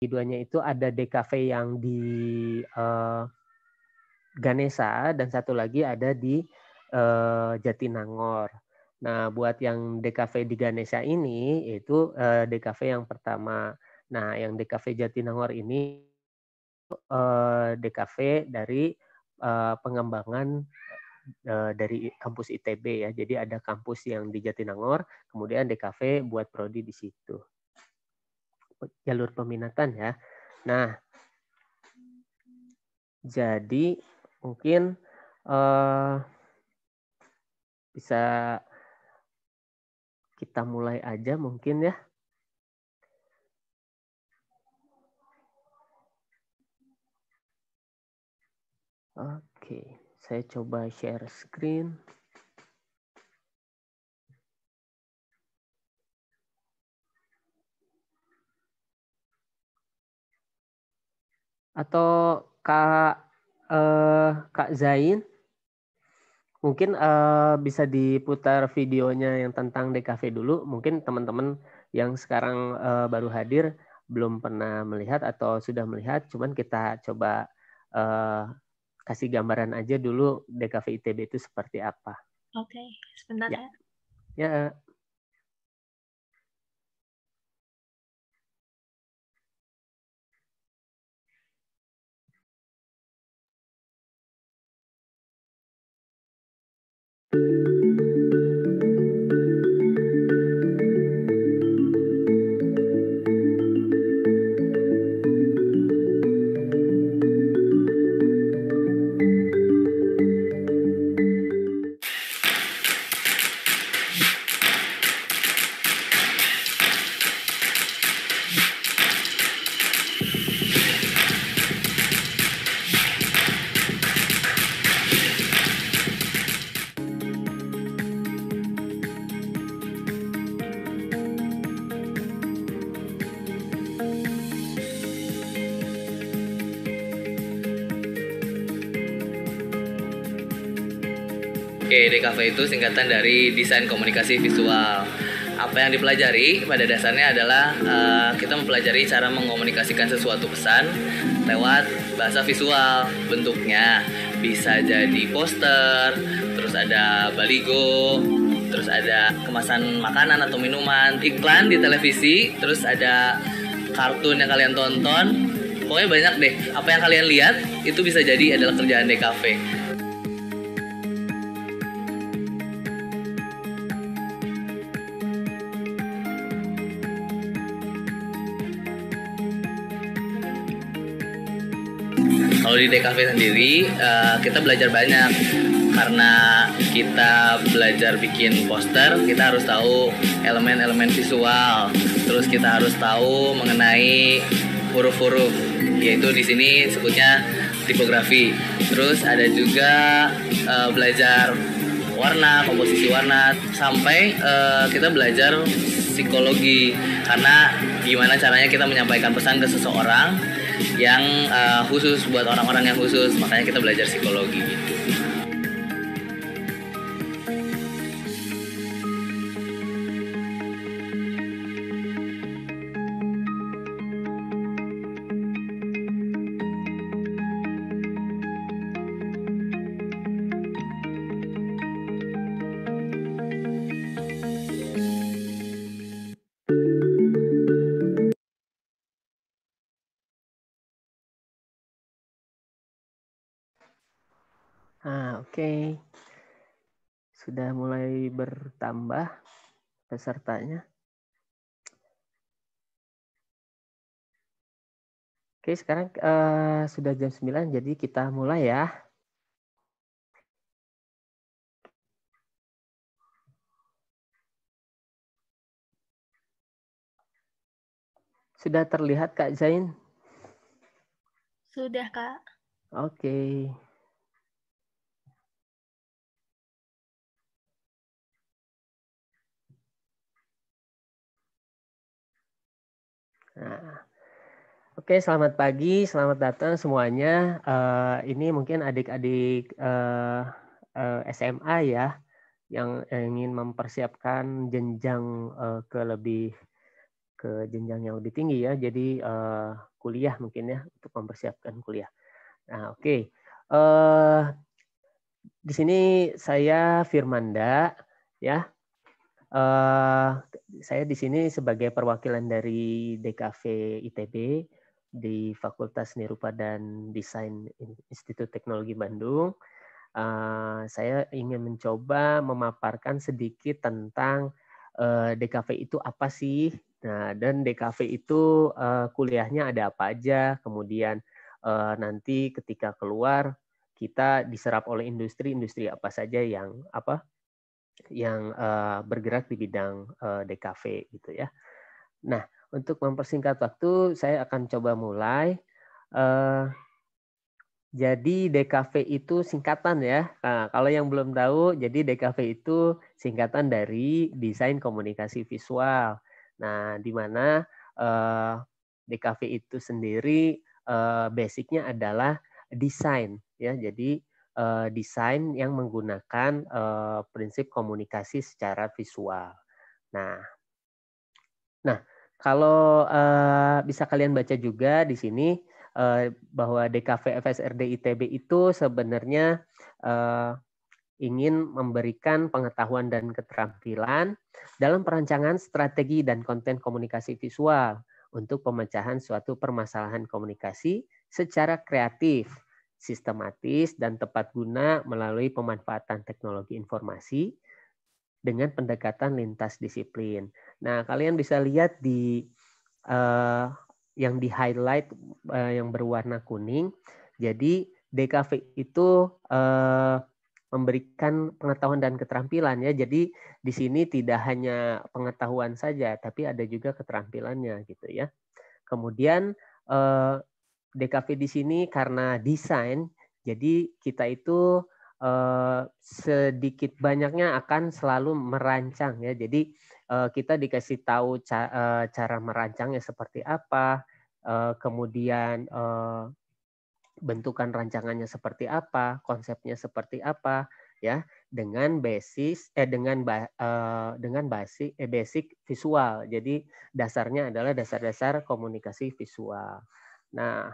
Keduanya itu ada DKV yang di Ganesha dan satu lagi ada di Jatinangor. Nah, buat yang DKV di Ganesha ini itu DKV yang pertama. Nah, yang DKV Jatinangor ini DKV dari pengembangan dari kampus ITB ya. Jadi ada kampus yang di Jatinangor, kemudian DKV buat prodi di situ. Jalur peminatan ya. Nah, jadi mungkin bisa kita mulai aja mungkin ya. Oke, saya coba share screen. Atau Kak Zain, mungkin bisa diputar videonya yang tentang DKV dulu. Mungkin teman-teman yang sekarang baru hadir belum pernah melihat atau sudah melihat, cuman kita coba kasih gambaran aja dulu DKV ITB itu seperti apa. Oke, sebentar ya. Ya. Oke, DKV itu singkatan dari Desain Komunikasi Visual. Apa yang dipelajari pada dasarnya adalah kita mempelajari cara mengomunikasikan sesuatu pesan lewat bahasa visual. Bentuknya bisa jadi poster, terus ada baligo, terus ada kemasan makanan atau minuman, iklan di televisi, terus ada kartun yang kalian tonton. Pokoknya banyak deh. Apa yang kalian lihat itu bisa jadi adalah kerjaan DKV. Kalau di DKV sendiri kita belajar banyak karena kita belajar bikin poster, kita harus tahu elemen-elemen visual, terus kita harus tahu mengenai huruf-huruf, yaitu di sini sebutnya tipografi. Terus ada juga belajar warna, komposisi warna, sampai kita belajar psikologi karena gimana caranya kita menyampaikan pesan ke seseorang yang khusus buat orang-orang yang khusus, makanya kita belajar psikologi gitu. Oke. Sudah mulai bertambah pesertanya. Oke, sekarang sudah jam 9, jadi kita mulai ya. Sudah terlihat Kak Zain? Sudah, Kak. Oke. Nah, oke, selamat pagi, selamat datang semuanya. Ini mungkin adik-adik SMA ya, yang ingin mempersiapkan jenjang ke jenjang yang lebih tinggi ya. Jadi kuliah mungkin ya, untuk mempersiapkan kuliah. Nah, oke. Di sini saya Firmanda, ya. Saya di sini sebagai perwakilan dari DKV ITB di Fakultas Seni Rupa dan Desain Institut Teknologi Bandung. Saya ingin mencoba memaparkan sedikit tentang DKV itu apa sih. Nah, dan DKV itu kuliahnya ada apa aja, kemudian nanti ketika keluar kita diserap oleh industri apa saja yang bergerak di bidang DKV gitu ya. Nah, untuk mempersingkat waktu, saya akan coba mulai. Jadi DKV itu singkatan ya. Nah, kalau yang belum tahu, jadi DKV itu singkatan dari Desain Komunikasi Visual. Nah, di mana DKV itu sendiri basicnya adalah desain ya. Jadi desain yang menggunakan prinsip komunikasi secara visual. Nah, kalau bisa kalian baca juga di sini bahwa DKV FSRD ITB itu sebenarnya ingin memberikan pengetahuan dan keterampilan dalam perancangan strategi dan konten komunikasi visual untuk pemecahan suatu permasalahan komunikasi secara kreatif, sistematis, dan tepat guna melalui pemanfaatan teknologi informasi dengan pendekatan lintas disiplin. Nah, kalian bisa lihat di yang di highlight yang berwarna kuning. Jadi DKV itu memberikan pengetahuan dan keterampilan ya. Jadi di sini tidak hanya pengetahuan saja, tapi ada juga keterampilannya gitu ya. Kemudian DKV di sini karena desain, jadi kita itu sedikit banyaknya akan selalu merancang ya. Jadi kita dikasih tahu cara merancangnya seperti apa, kemudian bentukan rancangannya seperti apa, konsepnya seperti apa, ya, dengan basic visual. Jadi dasarnya adalah dasar-dasar komunikasi visual. Nah,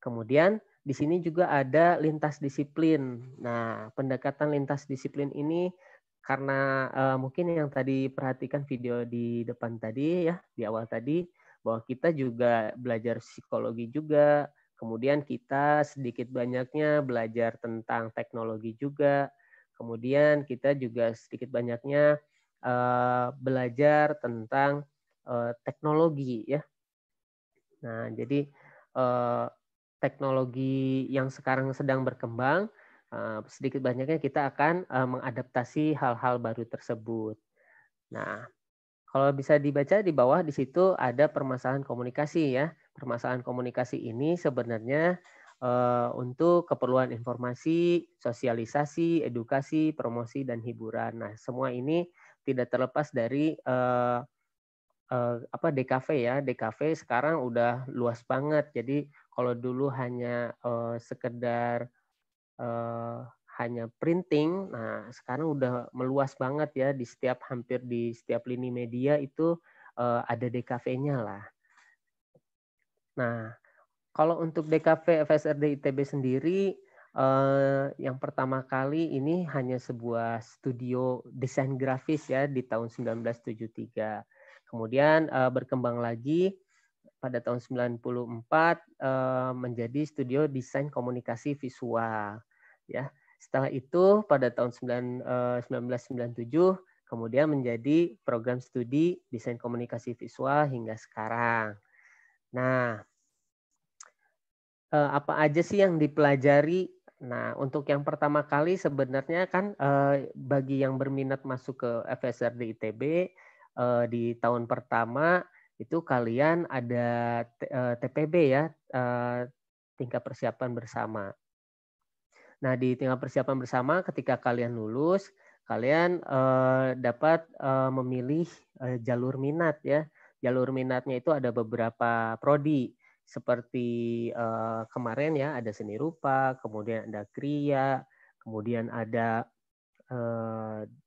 kemudian di sini juga ada lintas disiplin. Nah, pendekatan lintas disiplin ini karena mungkin yang tadi perhatikan video di depan tadi ya, di awal tadi, bahwa kita juga belajar psikologi juga, kemudian kita sedikit banyaknya belajar tentang teknologi juga, kemudian kita juga sedikit banyaknya belajar tentang teknologi ya. Nah, jadi teknologi yang sekarang sedang berkembang, sedikit banyaknya kita akan mengadaptasi hal-hal baru tersebut. Nah, kalau bisa dibaca di bawah di situ ada permasalahan komunikasi ya. Permasalahan komunikasi ini sebenarnya untuk keperluan informasi, sosialisasi, edukasi, promosi, dan hiburan. Nah, semua ini tidak terlepas dari DKV ya. DKV sekarang udah luas banget. Jadi kalau dulu hanya sekedar hanya printing, nah sekarang udah meluas banget ya, hampir di setiap lini media itu ada DKV-nya lah. Nah, kalau untuk DKV FSRD ITB sendiri, yang pertama kali ini hanya sebuah studio desain grafis ya di tahun 1973. Kemudian berkembang lagi pada tahun 94 menjadi studio desain komunikasi visual. Ya, setelah itu pada tahun 1997 kemudian menjadi program studi desain komunikasi visual hingga sekarang. Nah, apa aja sih yang dipelajari? Nah, untuk yang pertama kali sebenarnya kan bagi yang berminat masuk ke FSRD ITB di tahun pertama itu kalian ada TPB ya, tingkat persiapan bersama. Nah, di tingkat persiapan bersama ketika kalian lulus, kalian dapat memilih jalur minat ya. Jalur minatnya itu ada beberapa prodi seperti kemarin ya, ada seni rupa, kemudian ada kriya, kemudian ada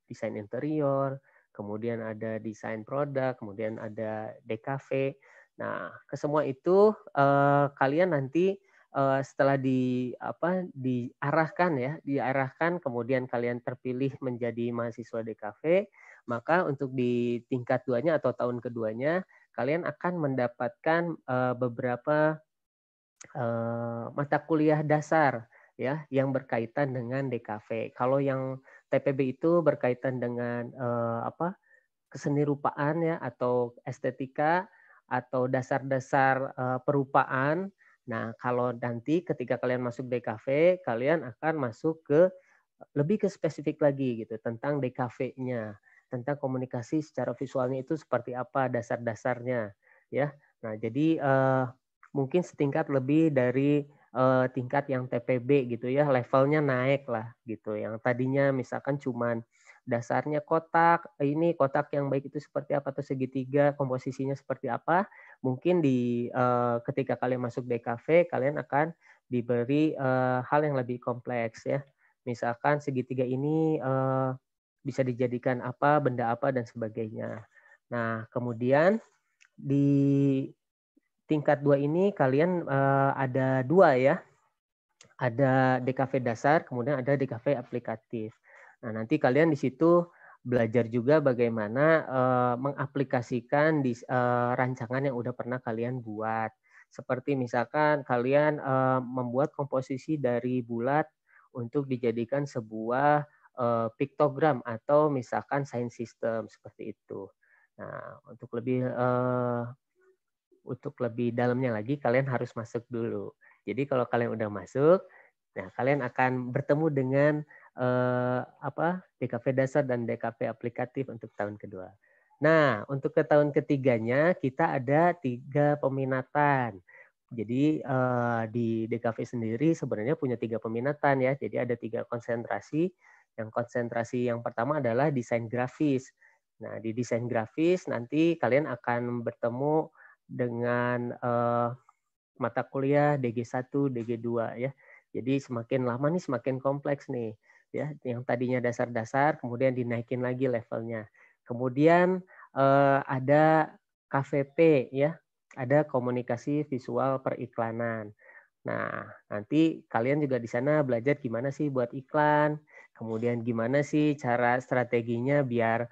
desain interior, kemudian ada desain produk, kemudian ada DKV. Nah, ke semua itu kalian nanti setelah diarahkan kemudian kalian terpilih menjadi mahasiswa DKV, maka untuk di tingkat 2-nya atau tahun keduanya kalian akan mendapatkan beberapa mata kuliah dasar ya yang berkaitan dengan DKV. Kalau yang TPB itu berkaitan dengan keseni-rupaan ya atau estetika atau dasar-dasar perupaan. Nah, kalau nanti ketika kalian masuk DKV, kalian akan masuk ke lebih ke spesifik lagi gitu tentang DKV-nya, tentang komunikasi secara visualnya itu seperti apa dasar-dasarnya ya. Nah, jadi mungkin setingkat lebih dari tingkat yang TPB gitu ya, levelnya naik lah gitu. Yang tadinya misalkan cuman dasarnya kotak, ini kotak yang baik itu seperti apa atau segitiga, komposisinya seperti apa, mungkin ketika kalian masuk DKV kalian akan diberi hal yang lebih kompleks ya. Misalkan segitiga ini bisa dijadikan apa, benda apa dan sebagainya. Nah, kemudian di tingkat 2 ini kalian ada 2 ya. Ada DKV dasar, kemudian ada DKV aplikatif. Nah, nanti kalian di situ belajar juga bagaimana mengaplikasikan di rancangan yang udah pernah kalian buat. Seperti misalkan kalian membuat komposisi dari bulat untuk dijadikan sebuah piktogram atau misalkan sign system seperti itu. Nah, untuk lebih dalamnya lagi kalian harus masuk dulu. Jadi kalau kalian udah masuk, nah kalian akan bertemu dengan DKV dasar dan DKV aplikatif untuk tahun kedua. Nah, untuk ke tahun ketiganya kita ada 3 peminatan. Jadi di DKV sendiri sebenarnya punya 3 peminatan ya. Jadi ada 3 konsentrasi. Yang konsentrasi yang pertama adalah desain grafis. Nah, di desain grafis nanti kalian akan bertemu dengan mata kuliah DG1, DG2 ya. Jadi semakin lama nih semakin kompleks nih ya. Yang tadinya dasar-dasar kemudian dinaikin lagi levelnya. Kemudian ada KVP ya. Ada komunikasi visual periklanan. Nah, nanti kalian juga di sana belajar gimana sih buat iklan, kemudian gimana sih cara strateginya biar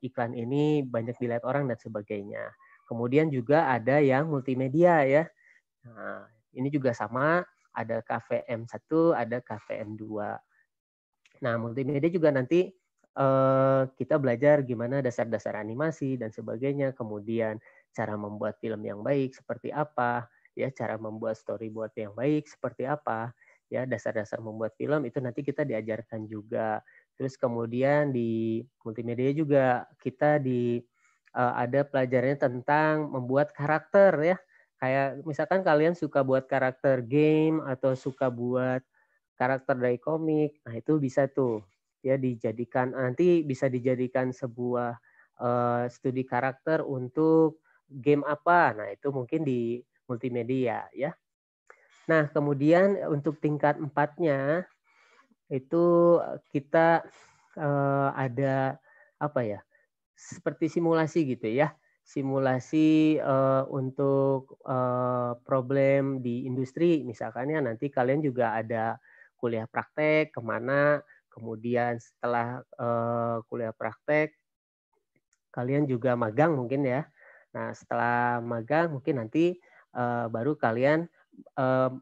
iklan ini banyak dilihat orang dan sebagainya. Kemudian juga ada yang multimedia ya. Nah, ini juga sama, ada KVM1, ada KVM2. Nah, multimedia juga nanti kita belajar gimana dasar-dasar animasi dan sebagainya, kemudian cara membuat film yang baik seperti apa, ya, cara membuat storyboard yang baik seperti apa, ya, dasar-dasar membuat film itu nanti kita diajarkan juga. Terus kemudian di multimedia juga kita ada pelajarannya tentang membuat karakter ya. Kayak misalkan kalian suka buat karakter game atau suka buat karakter dari komik, nah itu bisa tuh ya dijadikan nanti bisa dijadikan sebuah studi karakter untuk game apa. Nah, itu mungkin di multimedia ya. Nah, kemudian untuk tingkat 4-nya itu kita ada apa ya? Seperti simulasi gitu ya. Simulasi untuk problem di industri misalkan ya, nanti kalian juga ada kuliah praktek kemana, kemudian setelah kuliah praktek kalian juga magang mungkin ya. Nah, setelah magang mungkin nanti baru kalian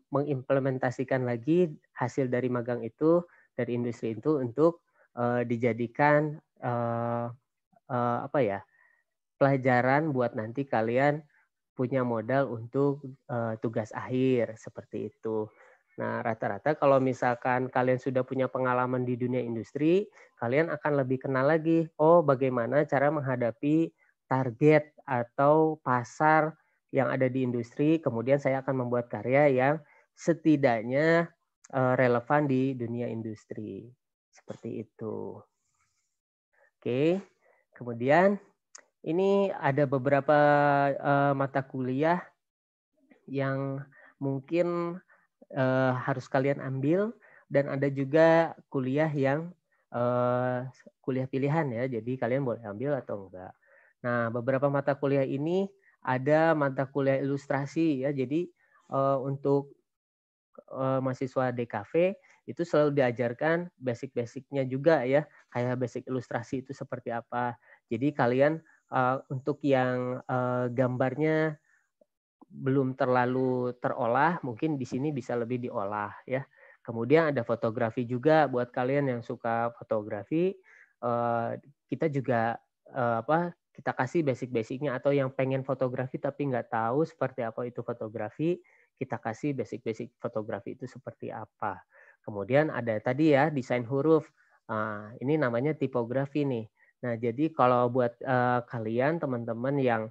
mengimplementasikan lagi hasil dari magang itu dari industri itu untuk dijadikan pelajaran buat nanti kalian punya modal untuk tugas akhir seperti itu. Nah, rata-rata kalau misalkan kalian sudah punya pengalaman di dunia industri, kalian akan lebih kenal lagi, oh bagaimana cara menghadapi target atau pasar yang ada di industri, kemudian saya akan membuat karya yang setidaknya relevan di dunia industri. Seperti itu. Oke, kemudian ini ada beberapa mata kuliah yang mungkin harus kalian ambil dan ada juga kuliah yang kuliah pilihan ya. Jadi kalian boleh ambil atau enggak. Nah, beberapa mata kuliah ini ada mata kuliah ilustrasi ya. Jadi untuk mahasiswa DKV itu selalu diajarkan basic-basicnya juga ya, kayak basic ilustrasi itu seperti apa. Jadi kalian untuk yang gambarnya belum terlalu terolah, mungkin di sini bisa lebih diolah ya. Kemudian ada fotografi juga buat kalian yang suka fotografi. Kita juga kita kasih basic-basicnya, atau yang pengen fotografi tapi nggak tahu seperti apa itu fotografi, kita kasih basic-basic fotografi itu seperti apa. Kemudian ada tadi ya desain huruf. Ini namanya tipografi nih. Nah jadi kalau buat kalian teman-teman yang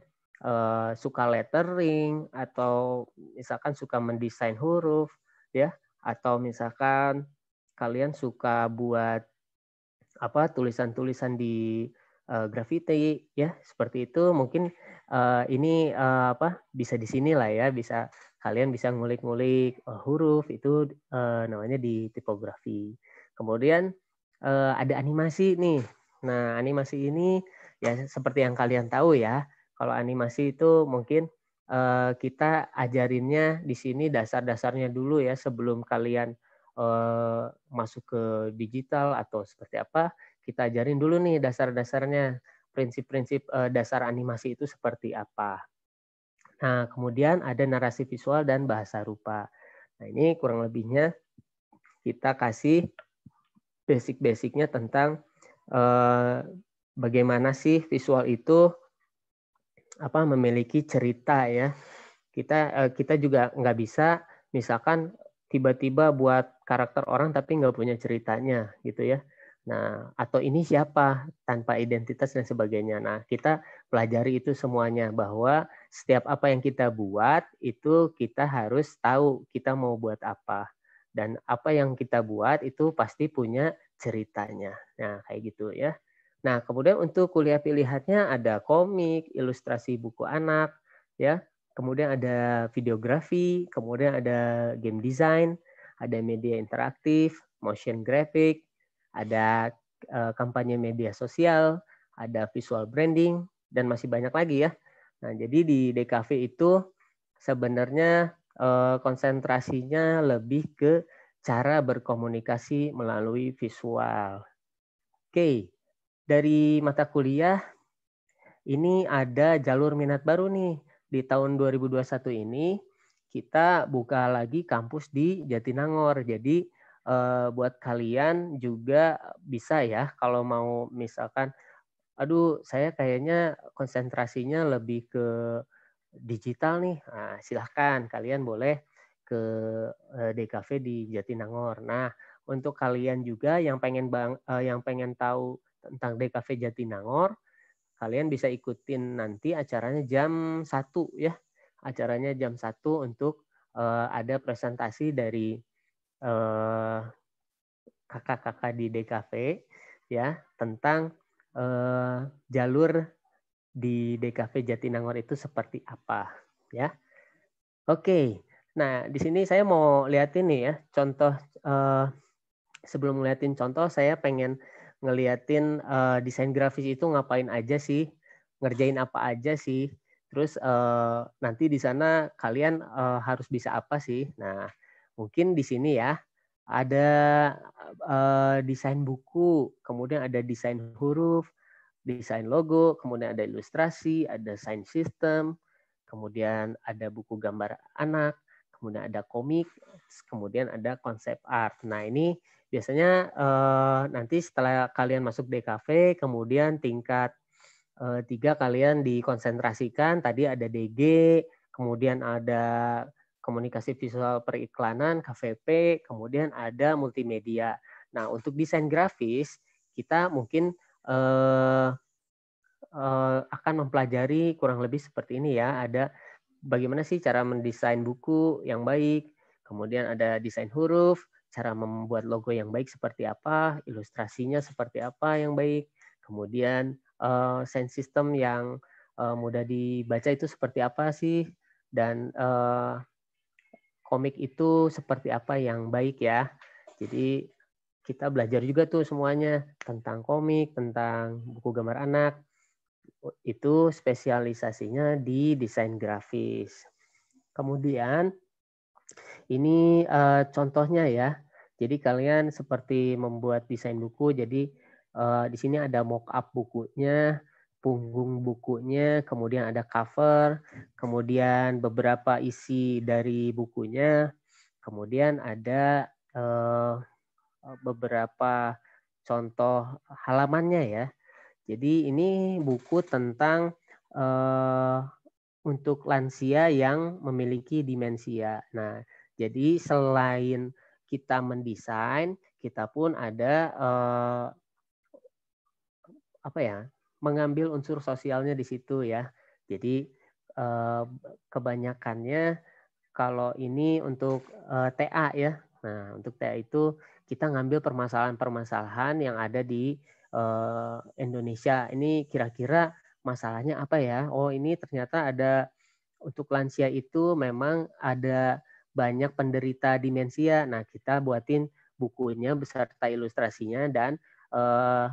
suka lettering atau misalkan suka mendesain huruf ya, atau misalkan kalian suka buat tulisan-tulisan di graffiti ya, seperti itu mungkin ini bisa di sini lah ya, bisa kalian bisa ngulik-ngulik huruf itu namanya di tipografi. Kemudian ada animasi nih. Nah, animasi ini ya seperti yang kalian tahu ya. Kalau animasi itu mungkin kita ajarinnya di sini dasar-dasarnya dulu ya, sebelum kalian masuk ke digital atau seperti apa, kita ajarin dulu nih dasar-dasarnya, prinsip-prinsip dasar animasi itu seperti apa. Nah, kemudian ada narasi visual dan bahasa rupa. Nah, ini kurang lebihnya kita kasih basic-basicnya tentang bagaimana sih visual itu memiliki cerita ya. Kita juga nggak bisa misalkan tiba-tiba buat karakter orang tapi nggak punya ceritanya gitu ya. Nah, atau ini siapa tanpa identitas dan sebagainya. Nah, kita pelajari itu semuanya, bahwa setiap apa yang kita buat itu kita harus tahu kita mau buat apa. Dan apa yang kita buat itu pasti punya ceritanya. Nah, kayak gitu ya. Nah, kemudian untuk kuliah pilihannya ada komik, ilustrasi buku anak, ya. Kemudian ada videografi, kemudian ada game design, ada media interaktif, motion graphic, ada kampanye media sosial, ada visual branding, dan masih banyak lagi ya. Nah, jadi di DKV itu sebenarnya konsentrasinya lebih ke cara berkomunikasi melalui visual. Oke. Dari mata kuliah, ini ada jalur minat baru nih. Di tahun 2021 ini, kita buka lagi kampus di Jatinangor. Jadi, buat kalian juga bisa ya, kalau mau misalkan, aduh saya kayaknya konsentrasinya lebih ke digital nih. Nah, silahkan, kalian boleh ke DKV di Jatinangor. Nah, untuk kalian juga yang pengen tahu tentang DKV Jatinangor, kalian bisa ikutin nanti acaranya jam 1 ya. Acaranya jam 1 untuk ada presentasi dari kakak-kakak di DKV ya, tentang jalur di DKV Jatinangor itu seperti apa ya. Oke. Nah, di sini saya mau liatin nih ya contoh. Sebelum ngeliatin contoh, saya pengen ngeliatin desain grafis itu ngapain aja sih, ngerjain apa aja sih, terus nanti di sana kalian harus bisa apa sih. Nah, mungkin di sini ya ada desain buku, kemudian ada desain huruf, desain logo, kemudian ada ilustrasi, ada sound system, kemudian ada buku gambar anak, kemudian ada komik, kemudian ada konsep art. Nah, ini biasanya nanti setelah kalian masuk DKV, kemudian tingkat 3 kalian dikonsentrasikan. Tadi ada DG, kemudian ada komunikasi visual periklanan, KVP, kemudian ada multimedia. Nah, untuk desain grafis, kita mungkin akan mempelajari kurang lebih seperti ini ya. Ada bagaimana sih cara mendesain buku yang baik, kemudian ada desain huruf, cara membuat logo yang baik seperti apa, ilustrasinya seperti apa yang baik, kemudian sound system yang mudah dibaca itu seperti apa sih, dan komik itu seperti apa yang baik ya. Jadi kita belajar juga tuh semuanya tentang komik, tentang buku gambar anak, Itu spesialisasinya di desain grafis. Kemudian ini contohnya ya. Jadi kalian seperti membuat desain buku. Jadi di sini ada mock-up bukunya, punggung bukunya, kemudian ada cover, kemudian beberapa isi dari bukunya, kemudian ada beberapa contoh halamannya ya. Jadi ini buku tentang untuk lansia yang memiliki demensia. Nah, jadi selain kita mendesain, kita pun ada apa ya, mengambil unsur sosialnya di situ ya. Jadi kebanyakannya kalau ini untuk TA ya. Nah, untuk TA itu kita ngambil permasalahan-permasalahan yang ada di Indonesia. Ini kira-kira masalahnya apa ya? Oh, ini ternyata ada untuk lansia itu memang ada banyak penderita demensia. Nah, kita buatin bukunya beserta ilustrasinya dan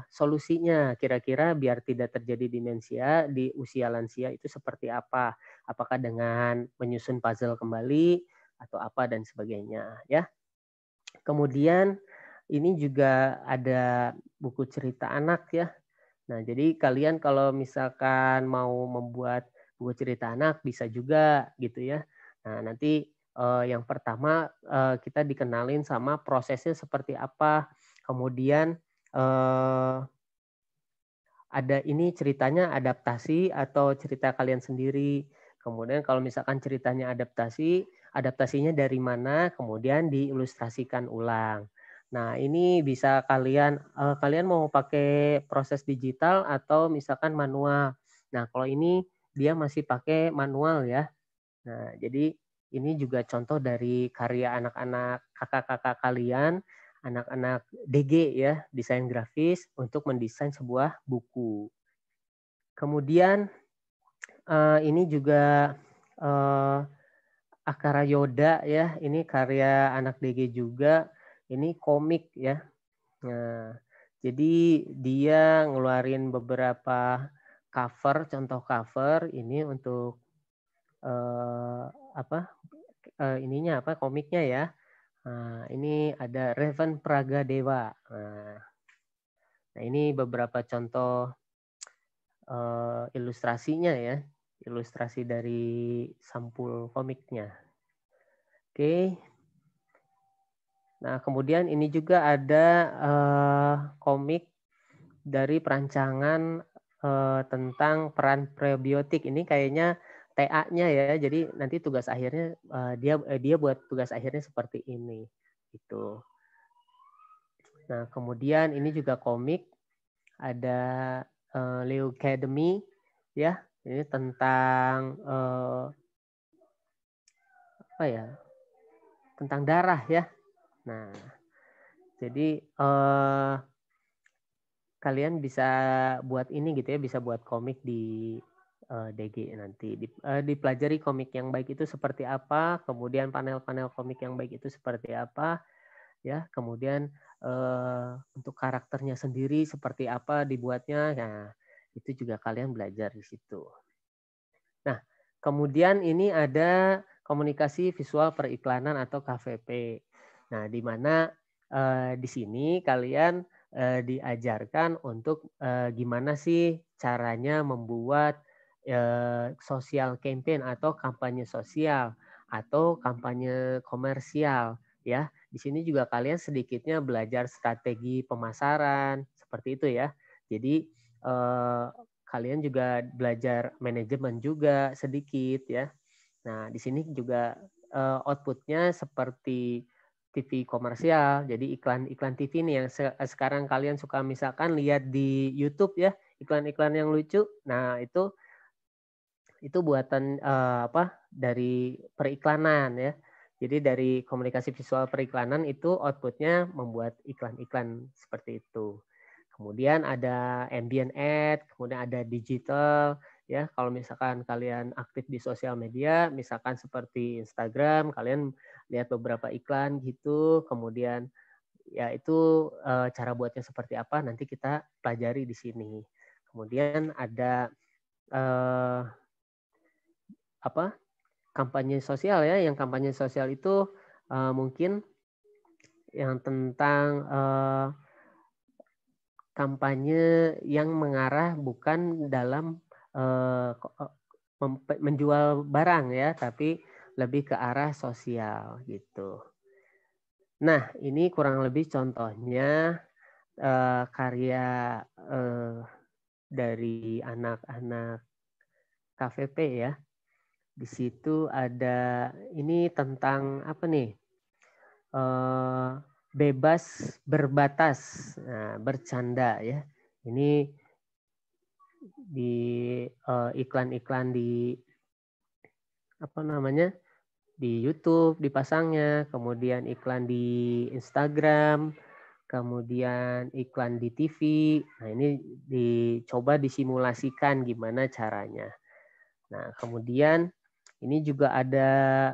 solusinya kira-kira biar tidak terjadi demensia di usia lansia itu seperti apa? Apakah dengan menyusun puzzle kembali atau apa dan sebagainya ya. Kemudian ini juga ada buku cerita anak ya. Nah, jadi kalian kalau misalkan mau membuat buku cerita anak bisa juga gitu ya. Nah, nanti yang pertama kita dikenalin sama prosesnya seperti apa. Kemudian ada ini ceritanya adaptasi atau cerita kalian sendiri. Kemudian kalau misalkan ceritanya adaptasi, adaptasinya dari mana, kemudian diilustrasikan ulang. Nah, ini bisa kalian mau pakai proses digital atau misalkan manual. Nah, kalau ini dia masih pakai manual ya. Nah, jadi ini juga contoh dari karya anak-anak kakak-kakak kalian, anak-anak DG ya, desain grafis untuk mendesain sebuah buku. Kemudian ini juga Akara Yoda ya, ini karya anak DG juga. Ini komik ya. Nah, jadi dia ngeluarin beberapa cover, contoh cover ini untuk apa ininya apa komiknya ya. Nah, ini ada Raven Praga Dewa. Nah, ini beberapa contoh ilustrasinya ya, ilustrasi dari sampul komiknya. Oke. Nah, kemudian ini juga ada komik dari perancangan tentang peran prebiotik. Ini kayaknya TA-nya ya. Jadi nanti tugas akhirnya dia buat tugas akhirnya seperti ini gitu. Nah, kemudian ini juga komik ada Leo Academy ya. Ini tentang apa ya? Tentang darah ya. Nah, jadi kalian bisa buat ini gitu ya, bisa buat komik di DG nanti. Dipelajari komik yang baik itu seperti apa, kemudian panel-panel komik yang baik itu seperti apa, ya. Kemudian untuk karakternya sendiri seperti apa dibuatnya, nah itu juga kalian belajar di situ. Nah, kemudian ini ada komunikasi visual periklanan atau KVP. Nah, di mana di sini kalian diajarkan untuk gimana sih caranya membuat social campaign atau kampanye sosial atau kampanye komersial ya. Di sini juga kalian sedikitnya belajar strategi pemasaran seperti itu ya. Jadi kalian juga belajar manajemen juga sedikit ya. Nah, di sini juga outputnya seperti TV komersial, jadi iklan-iklan TV nih yang sekarang kalian suka misalkan lihat di YouTube ya, iklan-iklan yang lucu. Nah, itu buatan apa dari periklanan ya. Jadi dari komunikasi visual periklanan itu outputnya membuat iklan-iklan seperti itu. Kemudian ada ambient ad, kemudian ada digital ya. Kalau misalkan kalian aktif di sosial media, misalkan seperti Instagram, kalian lihat beberapa iklan gitu, kemudian ya itu cara buatnya seperti apa nanti kita pelajari di sini. Kemudian ada kampanye sosial ya. Yang kampanye sosial itu mungkin yang tentang kampanye yang mengarah bukan dalam menjual barang ya, tapi lebih ke arah sosial gitu. Nah, ini kurang lebih contohnya karya dari anak-anak KVP ya. Di situ ada ini tentang apa nih? Bebas berbatas, nah, bercanda ya. Ini di iklan-iklan di apa namanya? Di YouTube dipasangnya, kemudian iklan di Instagram, kemudian iklan di TV. Nah, ini dicoba disimulasikan gimana caranya. Nah, kemudian ini juga ada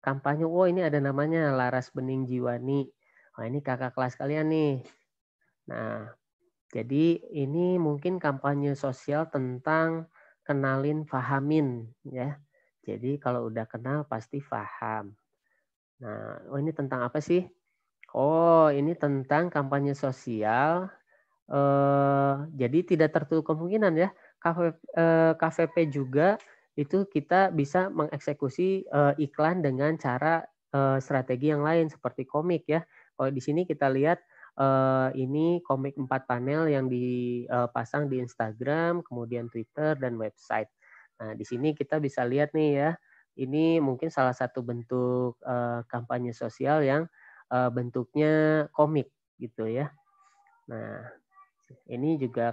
kampanye, ini ada namanya Laras Bening Jiwani. Wah, ini kakak kelas kalian nih. Nah, jadi ini mungkin kampanye sosial tentang kenalin, fahamin ya. Jadi kalau udah kenal pasti paham. Nah, ini tentang apa sih? Ini tentang kampanye sosial. Jadi tidak tertutup kemungkinan ya, KVP juga itu kita bisa mengeksekusi iklan dengan cara strategi yang lain seperti komik ya. Kalau di sini kita lihat ini komik 4 panel yang dipasang di Instagram, kemudian Twitter dan website. Nah, di sini kita bisa lihat nih ya, ini mungkin salah satu bentuk kampanye sosial yang bentuknya komik gitu ya. Nah, ini juga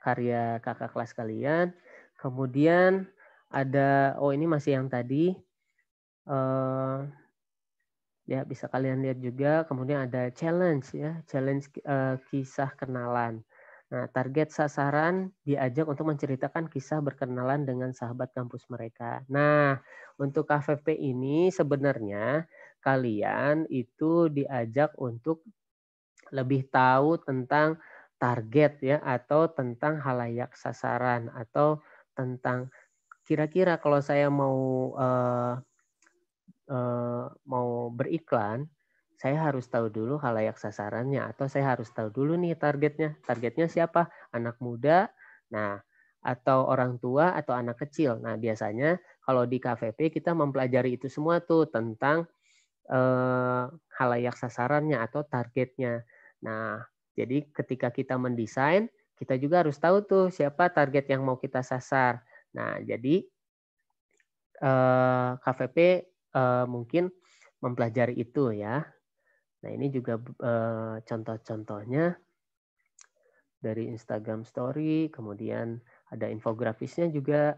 karya kakak kelas kalian. Kemudian ada, ini masih yang tadi. Ya, bisa kalian lihat juga. Kemudian ada challenge ya, challenge kisah kenalan. Nah, target sasaran diajak untuk menceritakan kisah berkenalan dengan sahabat kampus mereka. Nah, untuk KVP ini sebenarnya kalian itu diajak untuk lebih tahu tentang target ya, atau tentang halayak sasaran, atau tentang kira-kira kalau saya mau beriklan, saya harus tahu dulu halayak sasarannya, atau saya harus tahu dulu nih targetnya. Targetnya siapa? Anak muda, nah, atau orang tua, atau anak kecil. Nah, biasanya kalau di KVP kita mempelajari itu semua tuh tentang halayak sasarannya atau targetnya. Nah, jadi ketika kita mendesain, kita juga harus tahu tuh siapa target yang mau kita sasar. Nah, jadi KVP mungkin mempelajari itu ya. Nah, ini juga contoh-contohnya dari Instagram Story, kemudian ada infografisnya juga.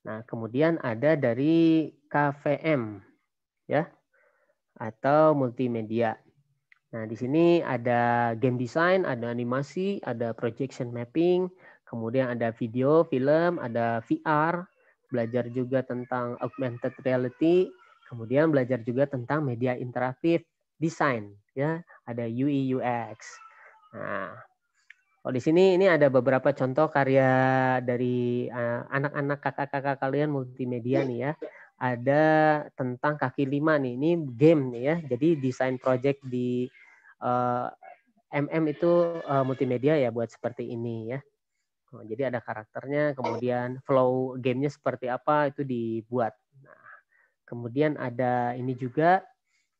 Nah, kemudian ada dari KVM ya, atau multimedia. Nah, di sini ada game design, ada animasi, ada projection mapping, kemudian ada video, film, ada VR, belajar juga tentang augmented reality, kemudian belajar juga tentang media interaktif, desain, ya, ada UI UX. Nah, di sini ini ada beberapa contoh karya dari anak-anak kakak-kakak kalian multimedia nih ya. Ada tentang kaki lima nih, ini game nih ya. Jadi desain project di MM itu multimedia ya buat seperti ini ya. Jadi ada karakternya, kemudian flow gamenya seperti apa itu dibuat. Nah, kemudian ada ini juga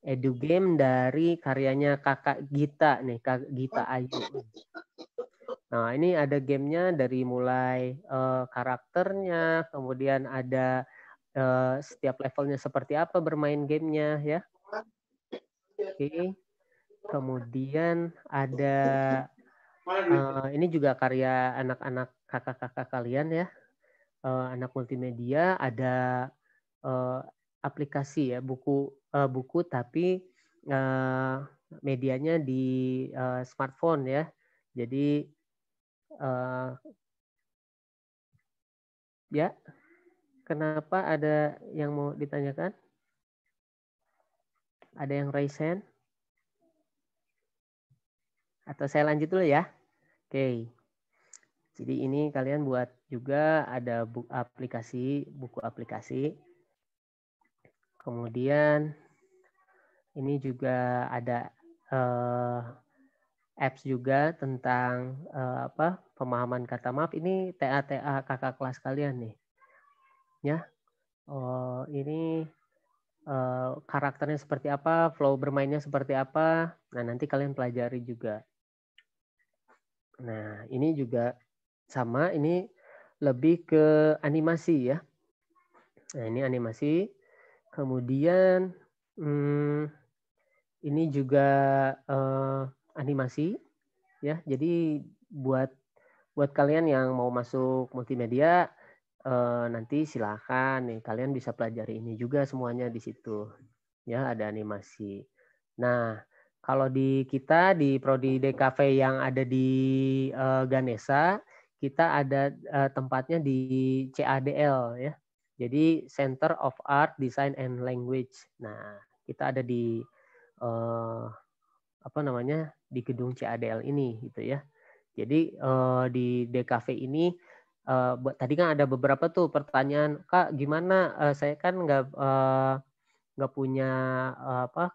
edu game dari karyanya kakak Gita nih, Kak Gita Ayu. Nah, ini ada gamenya dari mulai karakternya, kemudian ada setiap levelnya seperti apa bermain gamenya ya. Oke. Kemudian ada ini juga karya anak-anak kakak-kakak kalian ya, anak multimedia. Ada aplikasi ya, buku tapi medianya di smartphone ya. Jadi ya, kenapa ada yang mau ditanyakan? Ada yang raise hand? Atau saya lanjut dulu ya? Oke. Jadi ini kalian buat juga ada buku aplikasi. Kemudian ini juga ada apps juga tentang pemahaman kata maaf. Ini TA kakak kelas kalian nih, ya. Ini karakternya seperti apa, flow bermainnya seperti apa. Nah, nanti kalian pelajari juga. Nah, ini juga sama, ini lebih ke animasi ya. Nah, ini animasi. Kemudian ini juga animasi ya. Jadi buat kalian yang mau masuk multimedia nanti silakan nih, kalian bisa pelajari ini juga semuanya di situ. Ya, ada animasi. Nah, kalau di kita di prodi DKV yang ada di Ganesha, kita ada tempatnya di CADL ya. Jadi Center of Art, Design and Language. Nah, kita ada di di gedung CADL ini gitu ya. Jadi di DKV ini tadi kan ada beberapa tuh pertanyaan, Kak, gimana? Saya kan nggak punya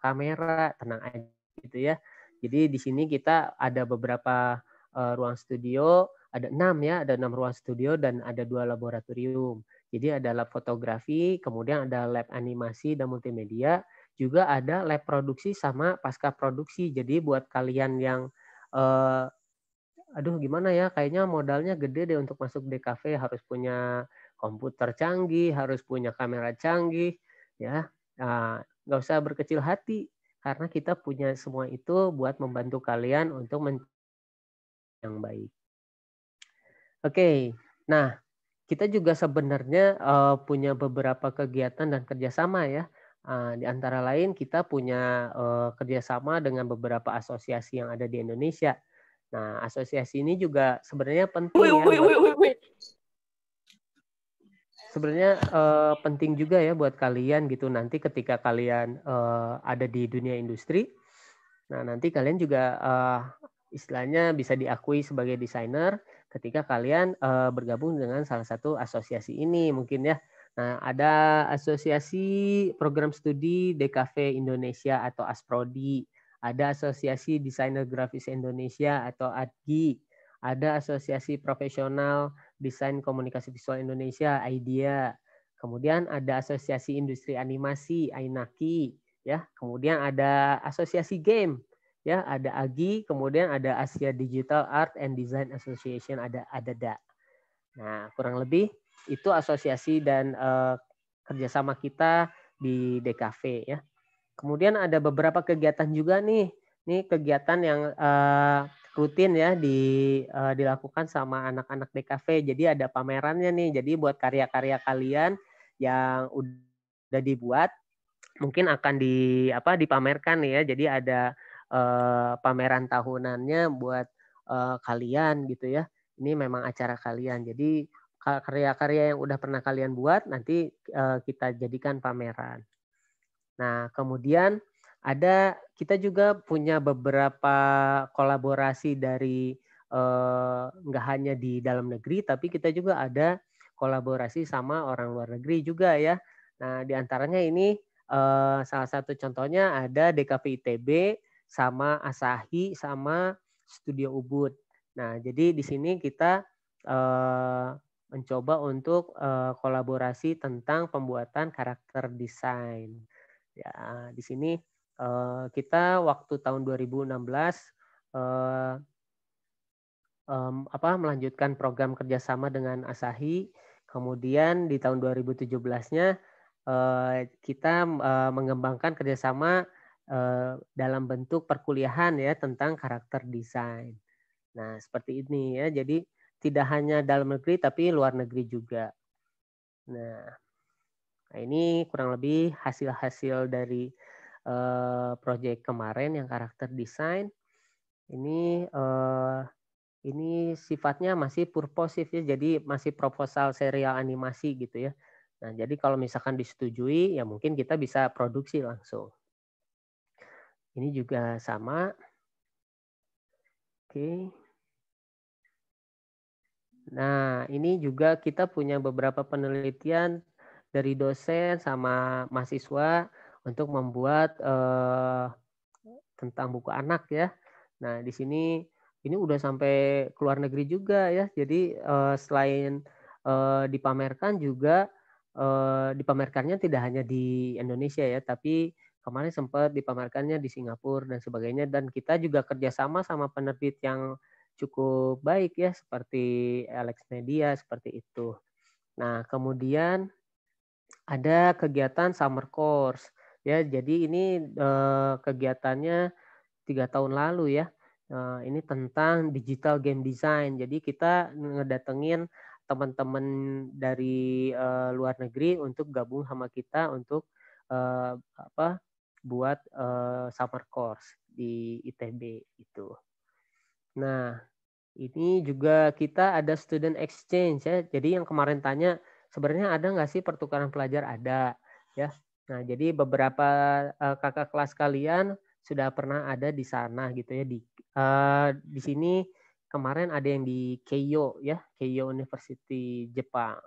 kamera, tenang aja gitu ya. Jadi di sini kita ada beberapa ruang studio, ada 6 ya, ada 6 ruang studio dan ada 2 laboratorium. Jadi ada lab fotografi, kemudian ada lab animasi dan multimedia, juga ada lab produksi sama pasca produksi. Jadi buat kalian yang aduh gimana ya, kayaknya modalnya gede deh untuk masuk DKV, harus punya komputer canggih, harus punya kamera canggih, ya. Nah, nggak usah berkecil hati, karena kita punya semua itu buat membantu kalian untuk yang baik. Oke, nah kita juga sebenarnya punya beberapa kegiatan dan kerjasama ya. Di antara lain kita punya kerjasama dengan beberapa asosiasi yang ada di Indonesia. Nah, asosiasi ini juga sebenarnya penting ya. Sebenarnya penting juga ya buat kalian gitu, nanti ketika kalian ada di dunia industri. Nah, nanti kalian juga istilahnya bisa diakui sebagai desainer ketika kalian bergabung dengan salah satu asosiasi ini mungkin ya. Nah, ada asosiasi program studi DKV Indonesia atau ASPRODI, ada asosiasi desainer grafis Indonesia atau ADGI, ada asosiasi profesional desain komunikasi visual Indonesia IDEA, kemudian ada asosiasi industri animasi AINAKI, ya, kemudian ada asosiasi game, ya, ada AGI, kemudian ada Asia Digital Art and Design Association, ada ADADA. Nah, kurang lebih itu asosiasi dan kerjasama kita di DKV ya. Kemudian ada beberapa kegiatan juga nih kegiatan yang rutin ya dilakukan sama anak-anak DKV. Jadi ada pamerannya nih. Jadi buat karya-karya kalian yang udah dibuat mungkin akan dipamerkan nih ya. Jadi ada pameran tahunannya buat kalian gitu ya. Ini memang acara kalian. Jadi karya-karya yang udah pernah kalian buat nanti kita jadikan pameran. Nah, kemudian kita juga punya beberapa kolaborasi dari nggak hanya di dalam negeri, tapi kita juga ada kolaborasi sama orang luar negeri juga ya. Nah, diantaranya ini salah satu contohnya ada DKV ITB sama Asahi sama Studio Ubud. Nah, jadi di sini kita mencoba untuk kolaborasi tentang pembuatan karakter desain. Ya, di sini kita waktu tahun 2016 melanjutkan program kerjasama dengan Asahi. Kemudian di tahun 2017-nya kita mengembangkan kerjasama dalam bentuk perkuliahan ya tentang karakter desain. Nah, seperti ini ya. Jadi tidak hanya dalam negeri tapi luar negeri juga. Nah, ini kurang lebih hasil-hasil dari proyek kemarin yang karakter desain. Ini sifatnya masih purposif ya, jadi masih proposal serial animasi gitu ya. Nah, jadi kalau misalkan disetujui ya mungkin kita bisa produksi langsung. Ini juga sama. Oke. Nah, ini juga kita punya beberapa penelitian dari dosen sama mahasiswa untuk membuat tentang buku anak ya. Nah, di sini ini udah sampai ke luar negeri juga ya. Jadi selain dipamerkan juga dipamerkannya tidak hanya di Indonesia ya, tapi kemarin sempat dipamerkannya di Singapura dan sebagainya. Dan kita juga kerjasama sama penerbit yang cukup baik ya, seperti Alex Media seperti itu. Nah, kemudian ada kegiatan summer course ya. Jadi ini kegiatannya 3 tahun lalu ya. Ini tentang digital game design. Jadi kita ngedatengin teman-teman dari luar negeri untuk gabung sama kita untuk buat summer course di ITB itu. Nah, ini juga kita ada student exchange ya. Jadi yang kemarin tanya sebenarnya ada nggak sih pertukaran pelajar? Ada ya. Nah, jadi beberapa kakak kelas kalian sudah pernah ada di sana gitu ya. Di sini kemarin ada yang di Keio ya, Keio University Jepang.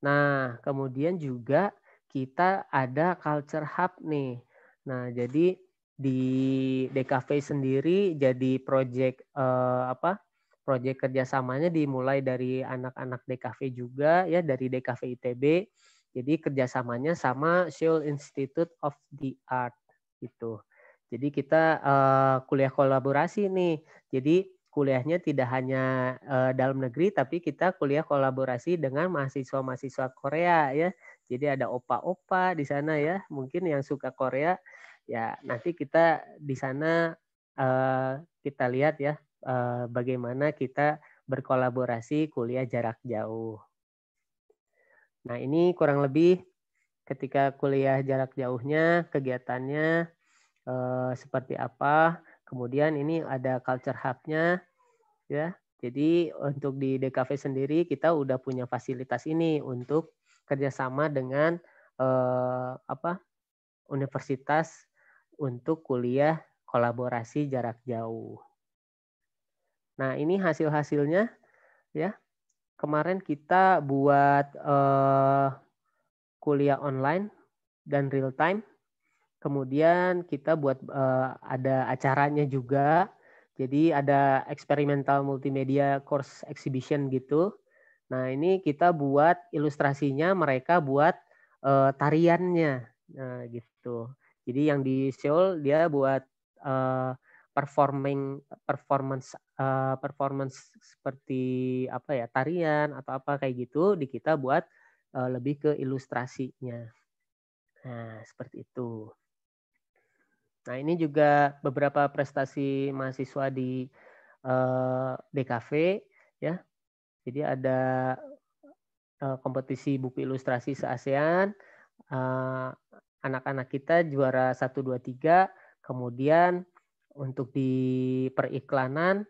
Nah, kemudian juga kita ada culture hub nih. Nah, jadi di DKV sendiri jadi proyek proyek kerjasamanya dimulai dari anak-anak DKV juga ya, dari DKV ITB. Jadi kerjasamanya sama Seoul Institute of the Art gitu. Jadi kita kuliah kolaborasi nih. Jadi kuliahnya tidak hanya dalam negeri, tapi kita kuliah kolaborasi dengan mahasiswa-mahasiswa Korea ya. Jadi ada opa-opa di sana ya, mungkin yang suka Korea ya. Nanti kita di sana kita lihat ya bagaimana kita berkolaborasi kuliah jarak jauh. Nah, ini kurang lebih ketika kuliah jarak jauhnya, kegiatannya seperti apa. Kemudian ini ada culture hub-nya ya. Jadi untuk di DKV sendiri kita udah punya fasilitas ini untuk kerjasama dengan universitas untuk kuliah kolaborasi jarak jauh. Nah, ini hasil-hasilnya ya. Kemarin kita buat kuliah online dan real time. Kemudian kita buat ada acaranya juga. Jadi ada experimental multimedia course exhibition gitu. Nah, ini kita buat ilustrasinya, mereka buat tariannya. Nah, gitu. Jadi yang di Seoul dia buat performance seperti apa ya, tarian atau apa kayak gitu, di kita buat lebih ke ilustrasinya. Nah, seperti itu. Nah, ini juga beberapa prestasi mahasiswa di DKV ya. Jadi ada kompetisi buku ilustrasi se-ASEAN, anak-anak kita juara 1, 2, 3, kemudian untuk di periklanan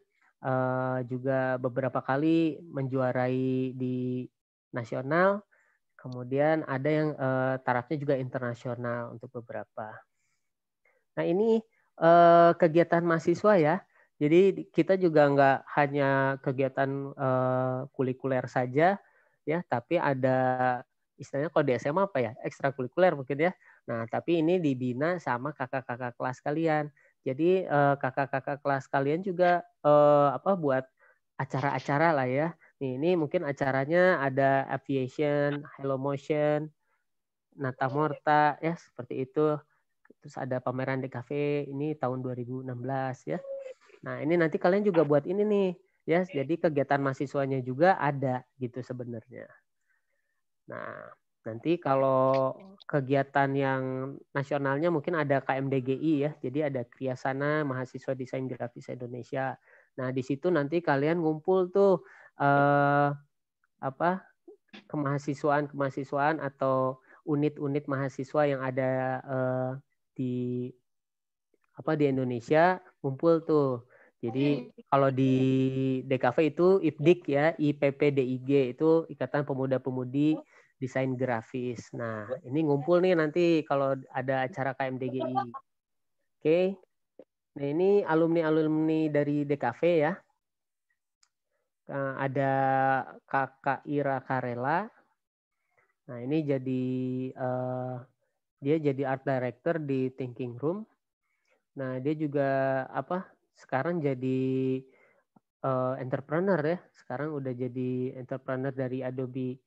juga beberapa kali menjuarai di nasional, kemudian ada yang tarafnya juga internasional untuk beberapa. Nah, ini kegiatan mahasiswa ya. Jadi kita juga nggak hanya kegiatan kulikuler saja ya, tapi ada istilahnya kalau di SMA apa ya, ekstrakurikuler mungkin ya. Nah, tapi ini dibina sama kakak-kakak kelas kalian. Jadi kakak-kakak kelas kalian juga buat acara-acara lah ya. Ini mungkin acaranya ada aviation, Hello Motion, Nata Morta ya, seperti itu. Terus ada pameran DKV ini tahun 2016 ya. Nah, ini nanti kalian juga buat ini nih ya. Jadi kegiatan mahasiswanya juga ada gitu sebenarnya. Nah, nanti kalau kegiatan yang nasionalnya mungkin ada KMDGI ya. Jadi ada Kriyasana Mahasiswa Desain Grafis Indonesia. Nah, di situ nanti kalian ngumpul tuh kemahasiswaan atau unit-unit mahasiswa yang ada di Indonesia ngumpul tuh. Jadi kalau di DKV itu IPDIG ya, IPPDIG itu Ikatan Pemuda-Pemudi Desain Grafis. Nah, ini ngumpul nih nanti kalau ada acara KMDGI. Oke. Nah, ini alumni-alumni dari DKV ya. ada Kakak Ira Karela. Nah, ini dia jadi art director di Thinking Room. Nah, dia juga sekarang jadi entrepreneur ya. Sekarang udah jadi entrepreneur dari Adobe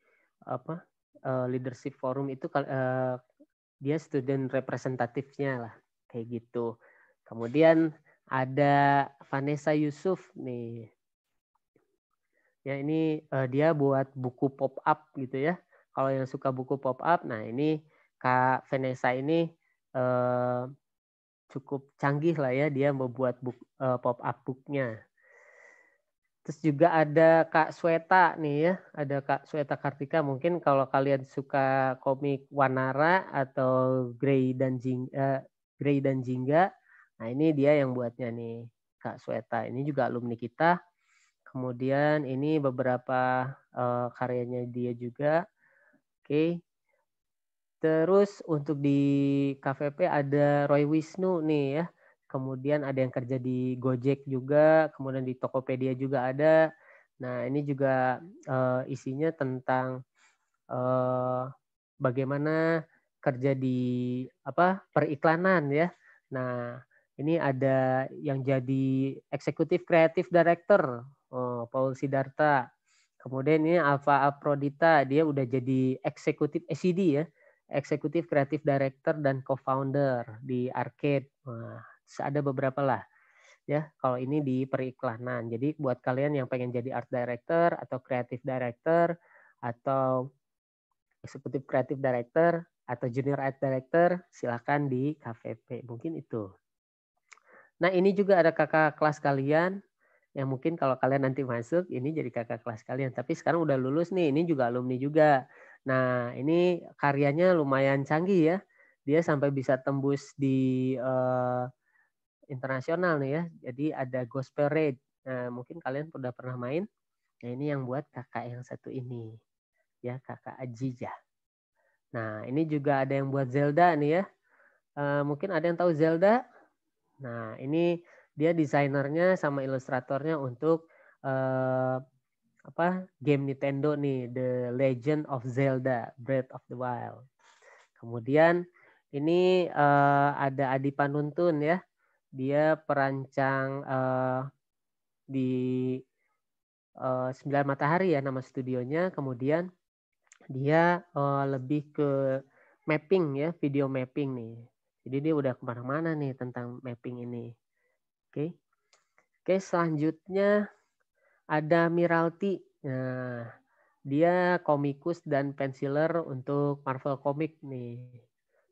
Leadership Forum itu dia student representatifnya lah kayak gitu. Kemudian ada Vanessa Yusuf nih. Ya ini dia buat buku pop up gitu ya. Kalau yang suka buku pop up, nah ini Kak Vanessa ini cukup canggih lah ya, dia membuat pop up booknya. Terus juga ada Kak Sweta nih ya, ada Kak Sweta Kartika. Mungkin kalau kalian suka komik Wanara atau Grey dan Jingga, nah ini dia yang buatnya nih, Kak Sweta. Ini juga alumni kita. Kemudian ini beberapa karyanya dia juga. Oke. Terus untuk di KVP ada Roy Wisnu nih ya. Kemudian ada yang kerja di Gojek juga, kemudian di Tokopedia juga ada. Nah, ini juga isinya tentang bagaimana kerja di periklanan ya. Nah, ini ada yang jadi eksekutif kreatif director, Paul Sidarta. Kemudian ini Alfa Aprodita, dia udah jadi eksekutif ECD ya, eksekutif kreatif director dan co-founder di Arcade. Nah, ada beberapa lah ya kalau ini di periklanan. Jadi buat kalian yang pengen jadi art director atau creative director atau eksekutif creative director atau junior art director, silakan di KVP. Mungkin itu. Nah, ini juga ada kakak kelas kalian yang mungkin kalau kalian nanti masuk ini jadi kakak kelas kalian, tapi sekarang udah lulus nih, ini juga alumni juga. Nah, ini karyanya lumayan canggih ya. Dia sampai bisa tembus di internasional nih ya. Jadi ada Gospel Raid. Nah, mungkin kalian udah pernah main. Nah, ini yang buat kakak yang satu ini. Ya, kakak Ajija. Nah, ini juga ada yang buat Zelda nih ya. Mungkin ada yang tahu Zelda. Nah, ini dia desainernya sama ilustratornya untuk game Nintendo nih, The Legend of Zelda, Breath of the Wild. Kemudian ini ada Adi Panuntun ya. Dia perancang di Sembilan Matahari ya nama studionya. Kemudian dia lebih ke mapping ya, video mapping nih. Jadi dia udah kemana-mana nih tentang mapping ini. Oke, selanjutnya ada Miralti. Nah, dia komikus dan pensiler untuk Marvel Comic nih.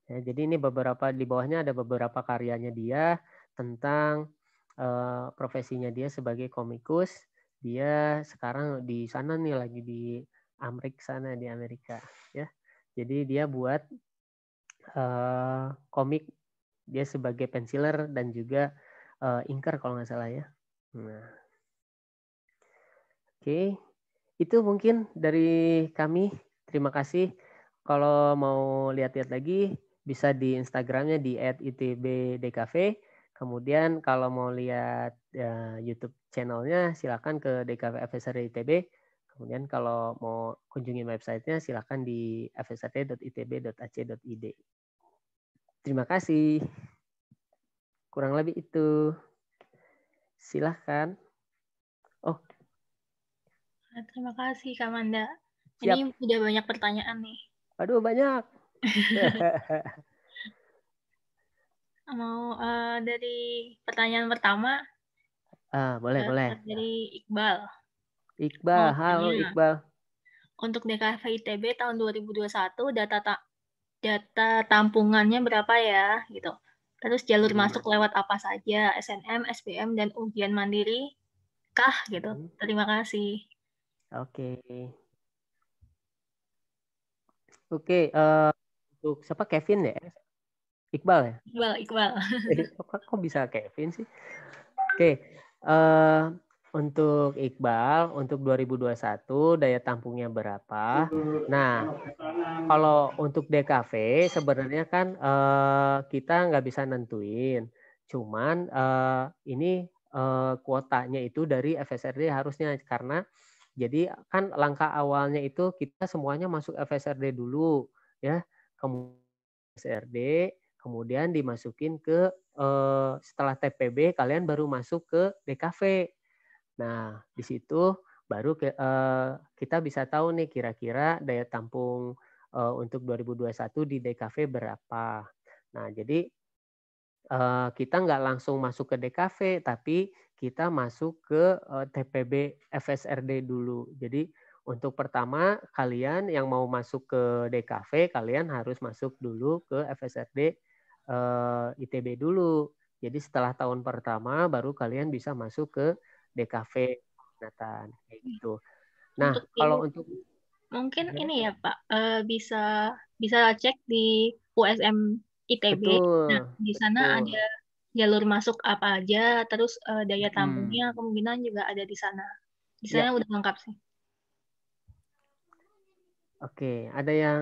Ya, jadi ini beberapa di bawahnya ada beberapa karyanya dia tentang profesinya dia sebagai komikus. Dia sekarang di sana nih lagi di sana di Amerika ya. Jadi dia buat komik, dia sebagai pensiler dan juga inker kalau nggak salah ya. Nah, oke, itu mungkin dari kami. Terima kasih. Kalau mau lihat-lihat lagi bisa di Instagramnya di @itbdkv. Kemudian kalau mau lihat YouTube channelnya silakan ke DKV FSRD ITB. Kemudian kalau mau kunjungi websitenya silakan di fsrd.itb.ac.id. Terima kasih. Kurang lebih itu. Silahkan. Oh. Terima kasih Kak Manda. Siap. Ini udah banyak pertanyaan nih. Aduh, banyak. Mau dari pertanyaan pertama. Boleh. Dari Iqbal. Iqbal, halo Iqbal. Untuk DKV ITB tahun 2021 data tampungannya berapa ya gitu. Terus jalur masuk lewat apa saja, SNM, SBM dan ujian mandiri kah gitu. Terima kasih. Oke, untuk siapa, Kevin ya? Iqbal ya? Iqbal. Kok bisa Kevin sih? Oke, untuk Iqbal, untuk 2021 daya tampungnya berapa? Nah, kalau untuk DKV sebenarnya kan kita nggak bisa nentuin. Cuman ini kuotanya itu dari FSRD harusnya, karena jadi kan langkah awalnya itu kita semuanya masuk FSRD dulu ya, kemudian FSRD, kemudian dimasukin ke setelah TPB kalian baru masuk ke DKV. Nah, di situ baru kita bisa tahu nih kira-kira daya tampung untuk 2021 di DKV berapa. Nah, jadi kita nggak langsung masuk ke DKV, tapi kita masuk ke TPB FSRD dulu. Jadi untuk pertama kalian yang mau masuk ke DKV, kalian harus masuk dulu ke FSRD ITB dulu. Jadi setelah tahun pertama baru kalian bisa masuk ke DKV Nathan, kayak gitu. Nah, Untuk kalau ini untuk mungkin ini ya Pak, bisa bisa cek di USM ITB. Nah, betul, di sana betul. ada jalur masuk apa aja, terus daya Hmm. tampungnya kemungkinan juga ada di sana. Di Ya, sana udah lengkap sih. oke. Ada yang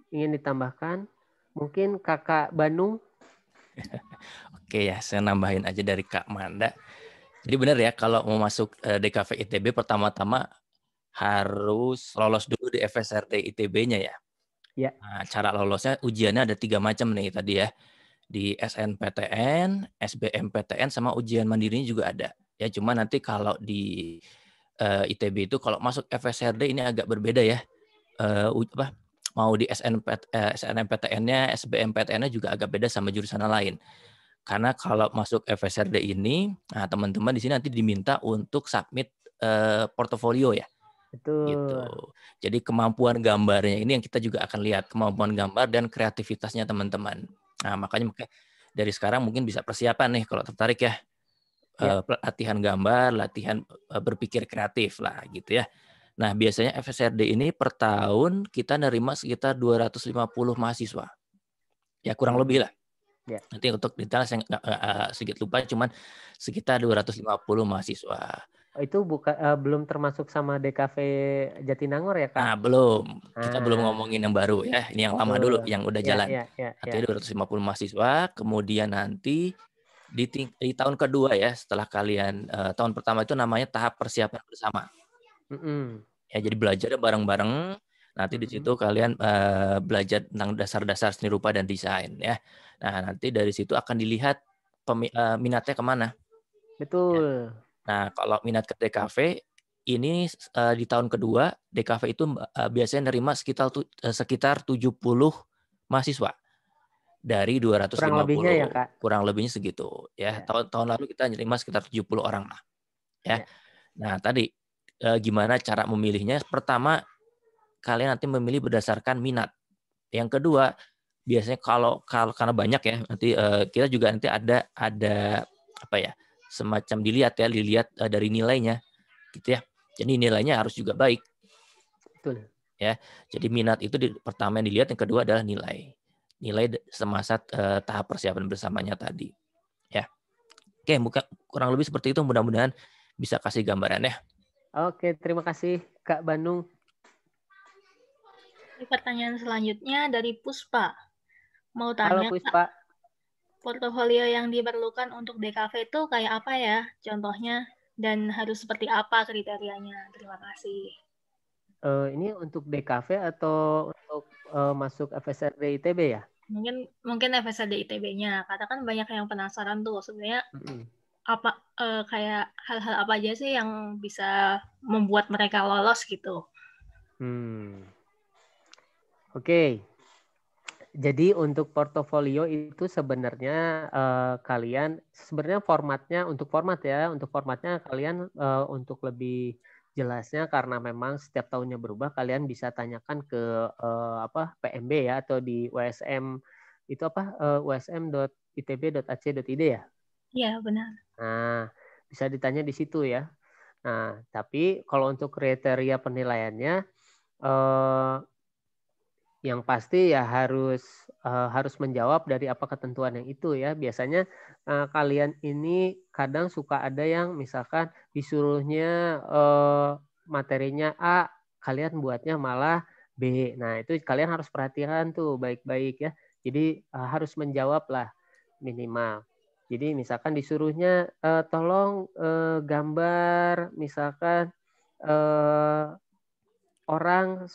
ingin ditambahkan? Mungkin Kakak Bandung? Oke ya, saya nambahin aja dari Kak Manda. Jadi benar ya, kalau mau masuk DKV ITB pertama-tama harus lolos dulu di FSRD ITB-nya ya. Ya. Nah, cara lolosnya ujiannya ada 3 macam nih tadi ya. Di SNPTN, SBMPTN, sama ujian mandirinya juga ada. Ya, cuma nanti kalau di ITB itu kalau masuk FSRD ini agak berbeda ya. Mau di SNMPTN-nya, SBMPTN-nya juga agak beda sama jurusan lain. Karena kalau masuk FSRD ini, nah teman-teman di sini nanti diminta untuk submit portofolio ya. Gitu. Betul. Jadi kemampuan gambarnya ini yang kita juga akan lihat, kemampuan gambar dan kreativitasnya teman-teman. Nah, makanya dari sekarang mungkin bisa persiapan nih kalau tertarik ya. Ya. Latihan gambar, latihan berpikir kreatif lah gitu ya. Nah, biasanya FSRD ini per tahun kita nerima sekitar 250 mahasiswa. Ya kurang lebih lah. Ya. Nanti untuk detail saya sedikit lupa, cuman sekitar 250 mahasiswa. Itu belum termasuk sama DKV Jatinangor ya, Kak? Nah, belum. Kita belum ngomongin yang baru ya. Ini yang lama dulu, yang udah Ya, jalan. ya. Artinya 250 mahasiswa, kemudian nanti di tahun kedua ya, setelah kalian tahun pertama itu namanya tahap persiapan bersama. Ya, jadi belajarnya bareng-bareng. Nanti di situ kalian belajar tentang dasar-dasar seni rupa dan desain ya. Nah, nanti dari situ akan dilihat minatnya kemana. Betul. Ya. Nah, kalau minat ke DKV ini di tahun kedua DKV itu biasanya nerima sekitar 70 mahasiswa dari 250. Kurang lebihnya ya, Kak? Kurang lebihnya segitu ya. Tahun lalu kita nerima sekitar 70 orang lah. Ya. Nah, tadi gimana cara memilihnya? Pertama, kalian nanti memilih berdasarkan minat. Yang kedua, biasanya kalau karena banyak ya, nanti kita juga nanti ada apa ya? Semacam dilihat dari nilainya gitu ya. Jadi nilainya harus juga baik. Betul. Ya. Jadi minat itu pertama yang dilihat, yang kedua adalah nilai semasa tahap persiapan bersamanya tadi. Ya. Oke, kurang lebih seperti itu, mudah-mudahan bisa kasih gambaran ya. Oke, terima kasih Kak Bandung. Pertanyaan selanjutnya dari Puspa. Mau tanya, Halo Puspa. Kak, portofolio yang diperlukan untuk DKV itu kayak apa ya contohnya, dan harus seperti apa kriterianya? Terima kasih. Ini untuk DKV atau untuk masuk FSRD ITB ya? Mungkin FSRD ITB-nya. Karena kan banyak yang penasaran tuh sebenarnya apa kayak hal-hal apa aja sih yang bisa membuat mereka lolos gitu. Oke. Jadi untuk portofolio itu sebenarnya kalian formatnya untuk formatnya kalian untuk lebih jelasnya karena memang setiap tahunnya berubah, kalian bisa tanyakan ke PMB ya, atau di USM itu usm.itb.ac.id ya? Iya, benar. Nah, bisa ditanya di situ ya. Nah, tapi kalau untuk kriteria penilaiannya yang pasti ya harus menjawab dari apa ketentuan yang itu ya. Biasanya kalian ini kadang suka ada yang misalkan disuruhnya materinya A, kalian buatnya malah B. Nah, itu kalian harus perhatikan tuh baik-baik ya. Jadi harus menjawab lah minimal. Jadi misalkan disuruhnya tolong gambar misalkan orang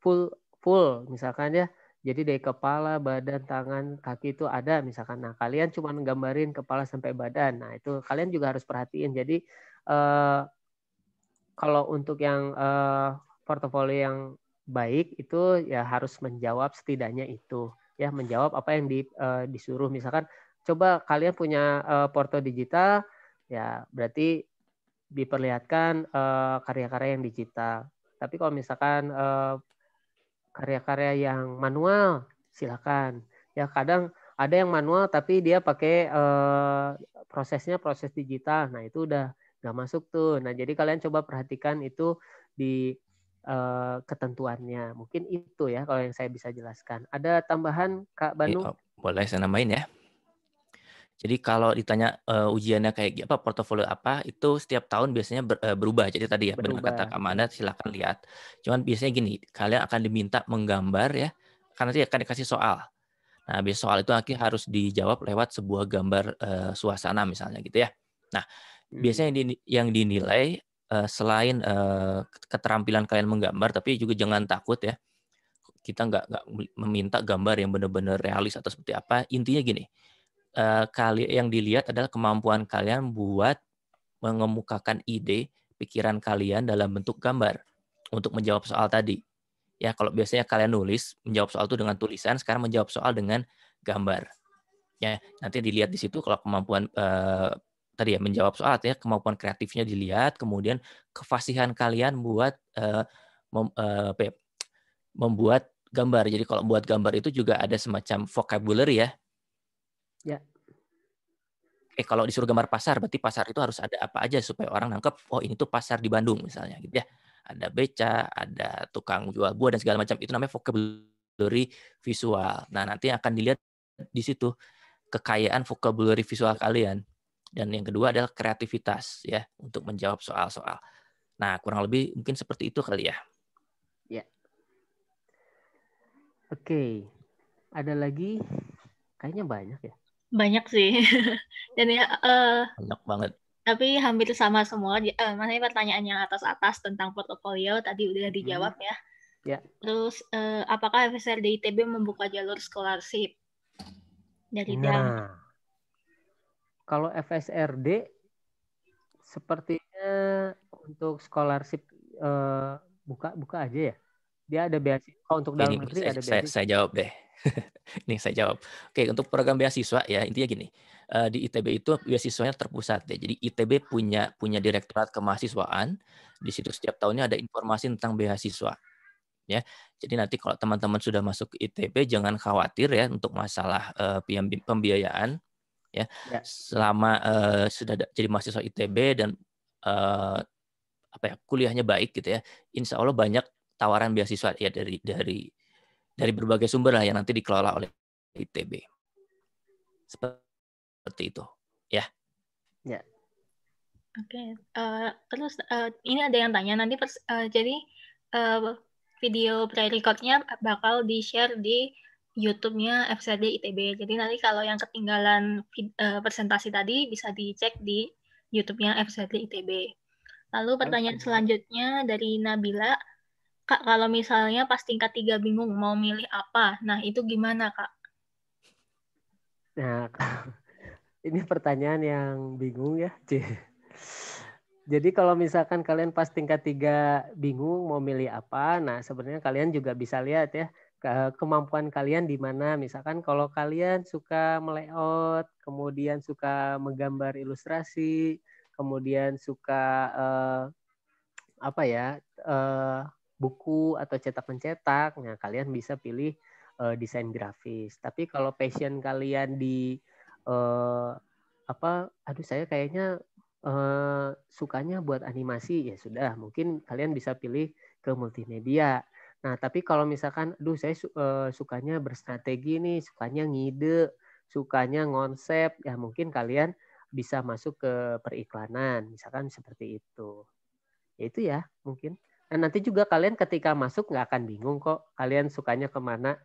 full misalkan ya. Jadi dari kepala, badan, tangan, kaki itu ada misalkan. Nah, kalian cuma gambarin kepala sampai badan. Nah, itu kalian juga harus perhatiin. Jadi kalau untuk yang portofolio yang baik itu ya harus menjawab setidaknya itu. Ya, menjawab apa yang disuruh. Misalkan coba kalian punya porto digital, ya berarti diperlihatkan karya-karya yang digital. Tapi kalau misalkan karya-karya yang manual, silakan. Ya kadang ada yang manual tapi dia pakai prosesnya proses digital. Nah itu udah nggak masuk tuh. Nah jadi kalian coba perhatikan itu di ketentuannya. Mungkin itu ya kalau yang saya bisa jelaskan. Ada tambahan Kak Banu? Boleh saya nambahin ya. Jadi kalau ditanya ujiannya kayak apa, portofolio apa, itu setiap tahun biasanya berubah. Jadi tadi ya benar kata Kak Manda, silakan lihat. Cuman biasanya gini, kalian akan diminta menggambar ya, karena nanti akan dikasih soal. Nah, biasa soal itu akhirnya harus dijawab lewat sebuah gambar suasana misalnya gitu ya. Nah, biasanya yang dinilai selain keterampilan kalian menggambar, tapi juga jangan takut ya. Kita nggak meminta gambar yang benar-benar realis atau seperti apa. Intinya gini, yang dilihat adalah kemampuan kalian buat mengemukakan ide, pikiran kalian dalam bentuk gambar untuk menjawab soal tadi. Ya, kalau biasanya kalian nulis, menjawab soal itu dengan tulisan, sekarang menjawab soal dengan gambar. Ya, nanti dilihat di situ kalau kemampuan tadi ya menjawab soal, artinya kemampuan kreatifnya dilihat, kemudian kefasihan kalian buat membuat gambar. Jadi kalau buat gambar itu juga ada semacam vocabulary ya. Ya. Kalau disuruh gambar pasar, berarti pasar itu harus ada apa aja supaya orang nangkep, oh ini tuh pasar di Bandung misalnya gitu ya. Ada beca, ada tukang jual buah dan segala macam. Itu namanya vocabulary visual. Nah, nanti akan dilihat di situ kekayaan vocabulary visual kalian. Dan yang kedua adalah kreativitas ya untuk menjawab soal-soal. Nah, kurang lebih mungkin seperti itu kali ya. Ya. Oke. Ada lagi? Kayaknya banyak ya. Banyak sih. Dan ya banyak banget. Tapi hampir sama semua. Maksudnya pertanyaan yang atas-atas tentang portofolio tadi udah dijawab ya. Ya. Terus apakah FSRD ITB membuka jalur scholarship dari DAM? Kalau FSRD sepertinya untuk scholarship buka aja ya. Dia ada beasiswa untuk dalam negeri, ada beasiswa. Saya jawab deh. Nih saya jawab. Oke, untuk program beasiswa ya intinya gini. Di ITB itu beasiswanya terpusat ya. Jadi ITB punya direktorat kemahasiswaan. Di situ setiap tahunnya ada informasi tentang beasiswa. Ya. Jadi nanti kalau teman-teman sudah masuk ke ITB jangan khawatir ya untuk masalah pembiayaan ya. Selama sudah jadi mahasiswa ITB dan kuliahnya baik gitu ya. Insya Allah banyak tawaran beasiswa ya dari berbagai sumber lah yang nanti dikelola oleh ITB. Seperti itu, ya. Ya. Oke. Terus ini ada yang tanya nanti jadi video pre-recordnya bakal di-share di YouTube-nya FSRD ITB. Jadi nanti kalau yang ketinggalan presentasi tadi bisa dicek di YouTube-nya FSRD ITB. Lalu pertanyaan selanjutnya dari Nabila. Kak, kalau misalnya pas tingkat 3 bingung mau milih apa, nah itu gimana, Kak? Nah, ini pertanyaan yang bingung ya. Jadi kalau misalkan kalian pas tingkat 3 bingung mau milih apa, nah sebenarnya kalian juga bisa lihat ya kemampuan kalian di mana. Misalkan kalau kalian suka melayout, kemudian suka menggambar ilustrasi, kemudian suka buku atau cetak mencetak, nah kalian bisa pilih desain grafis. Tapi kalau passion kalian di saya kayaknya sukanya buat animasi, ya sudah mungkin kalian bisa pilih ke multimedia. Nah tapi kalau misalkan saya sukanya berstrategi nih, sukanya ngide, sukanya ngonsep, ya mungkin kalian bisa masuk ke periklanan, misalkan seperti itu. Ya itu ya mungkin. Dan nanti juga kalian ketika masuk nggak akan bingung kok kalian sukanya kemana.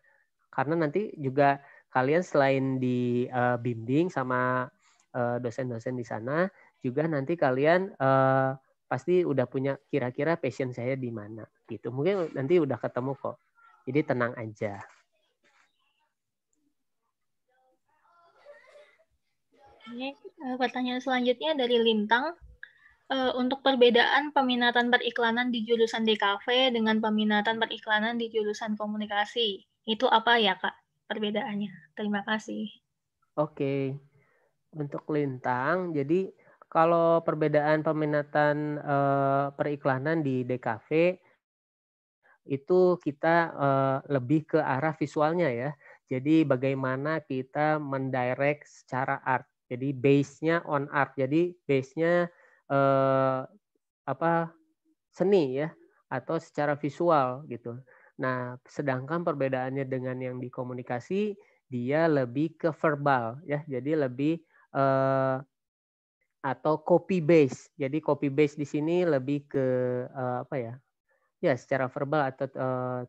Karena nanti juga kalian selain dibimbing sama dosen-dosen di sana, juga nanti kalian pasti udah punya kira-kira passion saya di mana gitu. Mungkin nanti udah ketemu kok. Jadi tenang aja. Oke, pertanyaan selanjutnya dari Lintang. Untuk perbedaan peminatan periklanan di jurusan DKV dengan peminatan periklanan di jurusan komunikasi, itu apa ya, Kak, perbedaannya? Terima kasih. Oke, untuk Lintang, jadi kalau perbedaan peminatan periklanan di DKV itu kita lebih ke arah visualnya ya. Jadi bagaimana kita mendirect secara art. Jadi base-nya on art. Jadi base-nya seni ya atau secara visual gitu. Nah, sedangkan perbedaannya dengan yang di komunikasi dia lebih ke verbal ya. Jadi lebih atau copy base. Jadi copy base di sini lebih ke Ya, secara verbal atau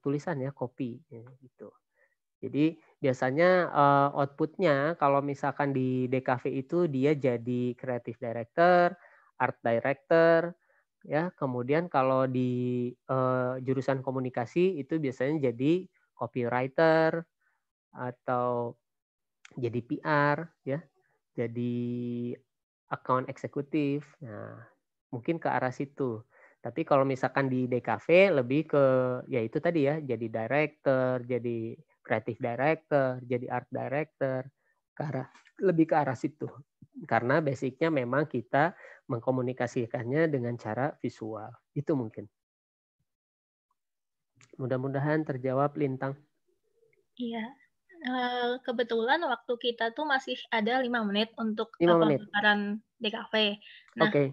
tulisan ya, copy gitu. Jadi biasanya outputnya kalau misalkan di DKV itu dia jadi creative director, art director, ya. Kemudian kalau di jurusan komunikasi itu biasanya jadi copywriter atau jadi PR, ya, jadi account eksekutif. Nah, mungkin ke arah situ. Tapi kalau misalkan di DKV lebih ke ya itu tadi ya, jadi director, jadi creative director, jadi art director, lebih ke arah situ. Karena basicnya memang kita mengkomunikasikannya dengan cara visual. Itu mungkin. Mudah-mudahan terjawab, Lintang. Iya. Kebetulan waktu kita tuh masih ada 5 menit untuk 5 menit. pembicaraan DKV. Nah, Oke.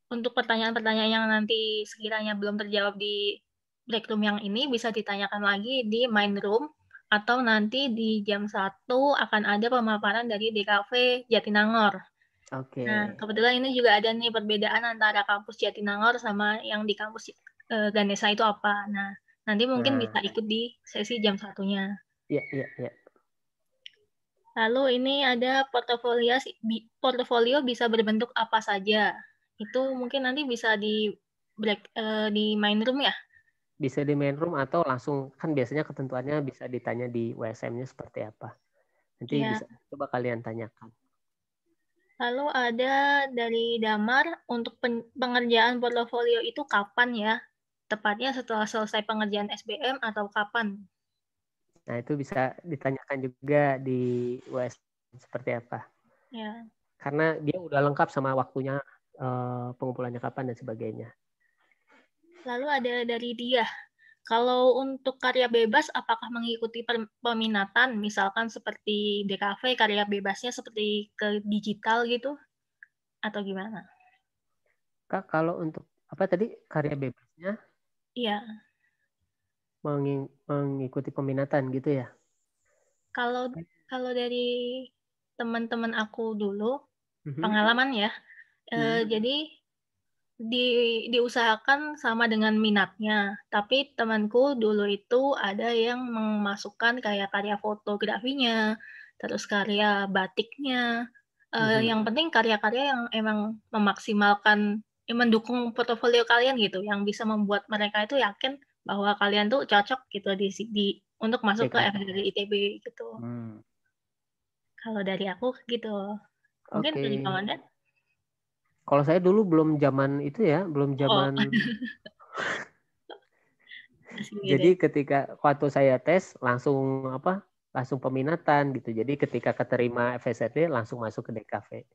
Untuk pertanyaan-pertanyaan yang nanti sekiranya belum terjawab di break room yang ini bisa ditanyakan lagi di main room atau nanti di jam 1 akan ada pemaparan dari DKV Jatinangor. Oke. Nah, kebetulan ini juga ada nih perbedaan antara kampus Jatinangor sama yang di kampus Ganesha itu apa. Nah, nanti mungkin bisa ikut di sesi jam 1-nya. Iya. Lalu ini ada portofolio bisa berbentuk apa saja. Itu mungkin nanti bisa di main room ya? Bisa di main room atau langsung, kan biasanya ketentuannya bisa ditanya di WSM-nya seperti apa. Nanti bisa coba kalian tanyakan. Lalu ada dari Damar, untuk pengerjaan portofolio itu kapan ya? Tepatnya setelah selesai pengerjaan SBM atau kapan? Nah, itu bisa ditanyakan juga di WSM seperti apa. Ya. Karena dia udah lengkap sama waktunya, pengumpulannya kapan dan sebagainya. Lalu ada dari dia, kalau untuk karya bebas, apakah mengikuti peminatan, misalkan seperti DKV, karya bebasnya seperti ke digital gitu, atau gimana? Kak, kalau untuk apa tadi karya bebasnya? Iya. Mengikuti peminatan gitu ya? Kalau dari teman-teman aku dulu, pengalaman ya, jadi diusahakan sama dengan minatnya. Tapi temanku dulu itu ada yang memasukkan kayak karya fotografinya, terus karya batiknya. Yang penting karya-karya yang emang memaksimalkan, mendukung portofolio kalian gitu, yang bisa membuat mereka itu yakin bahwa kalian tuh cocok gitu untuk masuk ke FKIP ITB gitu. Kalau dari aku gitu. Mungkin dari Komandan? Kalau saya dulu belum zaman itu ya, belum zaman. Jadi ketika waktu saya tes langsung peminatan gitu. Jadi ketika keterima FSRD langsung masuk ke DKV.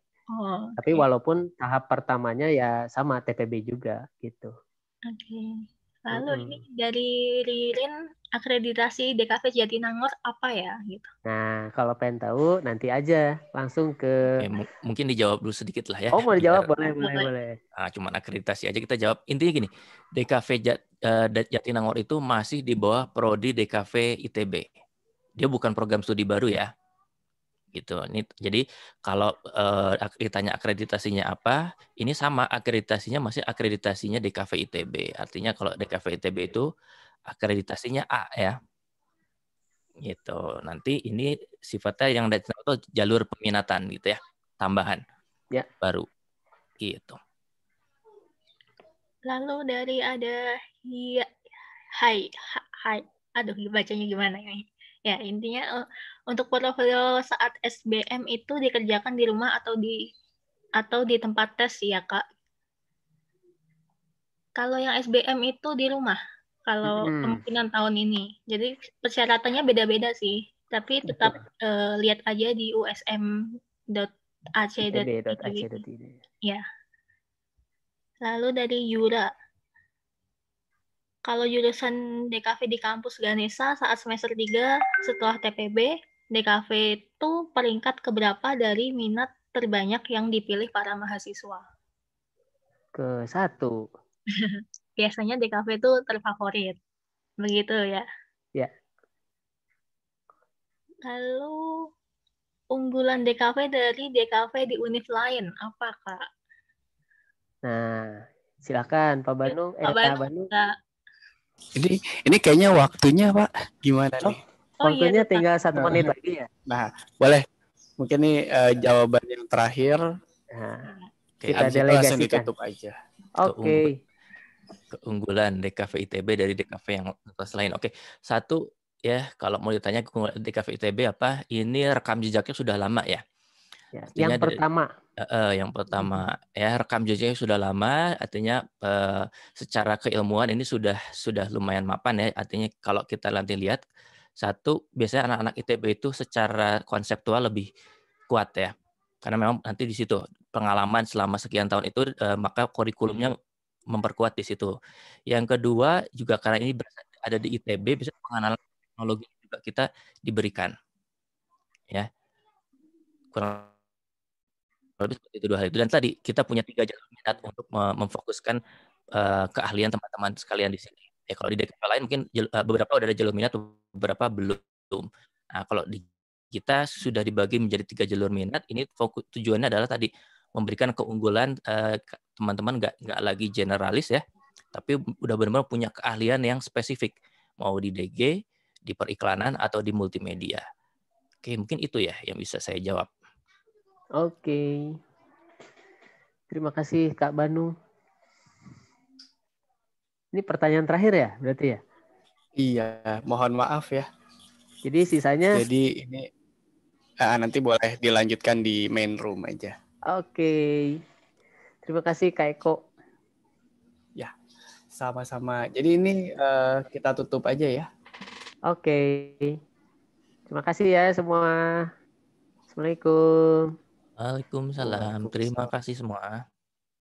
Tapi walaupun tahap pertamanya ya sama TPB juga gitu. Oke. Lalu ini dari Ririn, akreditasi DKV Jatinangor apa ya gitu. Nah, kalau pengen tahu nanti aja langsung ke. Mungkin dijawab dulu sedikit lah ya. Oh, mau dijawab boleh. Nah, cuman akreditasi aja kita jawab. Intinya gini, DKV Jatinangor itu masih di bawah prodi DKV ITB. Dia bukan program studi baru ya. Gitu. Jadi kalau ditanya akreditasinya apa, ini sama akreditasinya masih akreditasinya DKV ITB. Artinya kalau DKV ITB itu akreditasinya A ya. Gitu. Nanti ini sifatnya yang itu jalur peminatan gitu ya. tambahan baru gitu. Lalu dari ada hai, aduh bacanya gimana ini? Ya intinya untuk portofolio saat SBM itu dikerjakan di rumah atau di tempat tes ya Kak. Kalau yang SBM itu di rumah. Kalau kemungkinan tahun ini. Jadi persyaratannya beda-beda sih. Tapi tetap lihat aja di usm.ac.id. Ya. Lalu dari Yura. Kalau jurusan DKV di kampus Ganesha saat semester 3 setelah TPB, DKV itu peringkat keberapa dari minat terbanyak yang dipilih para mahasiswa? Ke-1. Biasanya DKV itu terfavorit. Begitu ya? Ya. Lalu unggulan DKV dari DKV di univ lain, apa Kak? Nah, silakan Pak Banu. Kak Banu. Ini kayaknya waktunya Pak, gimana nih? Waktunya tinggal 1 menit lagi ya. Nah, boleh. Mungkin nih jawaban yang terakhir. Nah, kita delegasikan. Langsung ditutup aja. Oke. Keunggulan DKV ITB dari DKV yang lain. Oke, 1 ya, kalau mau ditanya DKV ITB apa? Ini rekam jejaknya sudah lama ya. Artinya yang pertama ya, rekam jejaknya sudah lama, artinya secara keilmuan ini sudah lumayan mapan ya. Artinya kalau kita nanti lihat, 1 biasanya anak-anak ITB itu secara konseptual lebih kuat ya, karena memang nanti di situ pengalaman selama sekian tahun itu, maka kurikulumnya memperkuat di situ. Yang kedua juga karena ini ada di ITB, bisa pengenalan teknologi juga kita diberikan ya, kurang lebih seperti itu 2 hal itu. Dan tadi kita punya 3 jalur minat untuk memfokuskan keahlian teman-teman sekalian di sini. Ya kalau di DKV lain mungkin beberapa udah ada jalur minat, beberapa belum. Nah kalau di kita sudah dibagi menjadi 3 jalur minat. Ini tujuannya adalah tadi memberikan keunggulan teman-teman nggak lagi generalis ya, tapi udah benar-benar punya keahlian yang spesifik, mau di DG, di periklanan atau di multimedia. Oke, mungkin itu ya yang bisa saya jawab. Oke. Terima kasih Kak Banu. Ini pertanyaan terakhir ya, berarti ya? Iya, mohon maaf ya. Jadi sisanya? Jadi ini nanti boleh dilanjutkan di main room aja. Oke. Terima kasih Kak Eko. Ya, sama-sama. Jadi ini kita tutup aja ya. Oke. Terima kasih ya semua. Assalamualaikum. Waalaikumsalam. Terima kasih semua.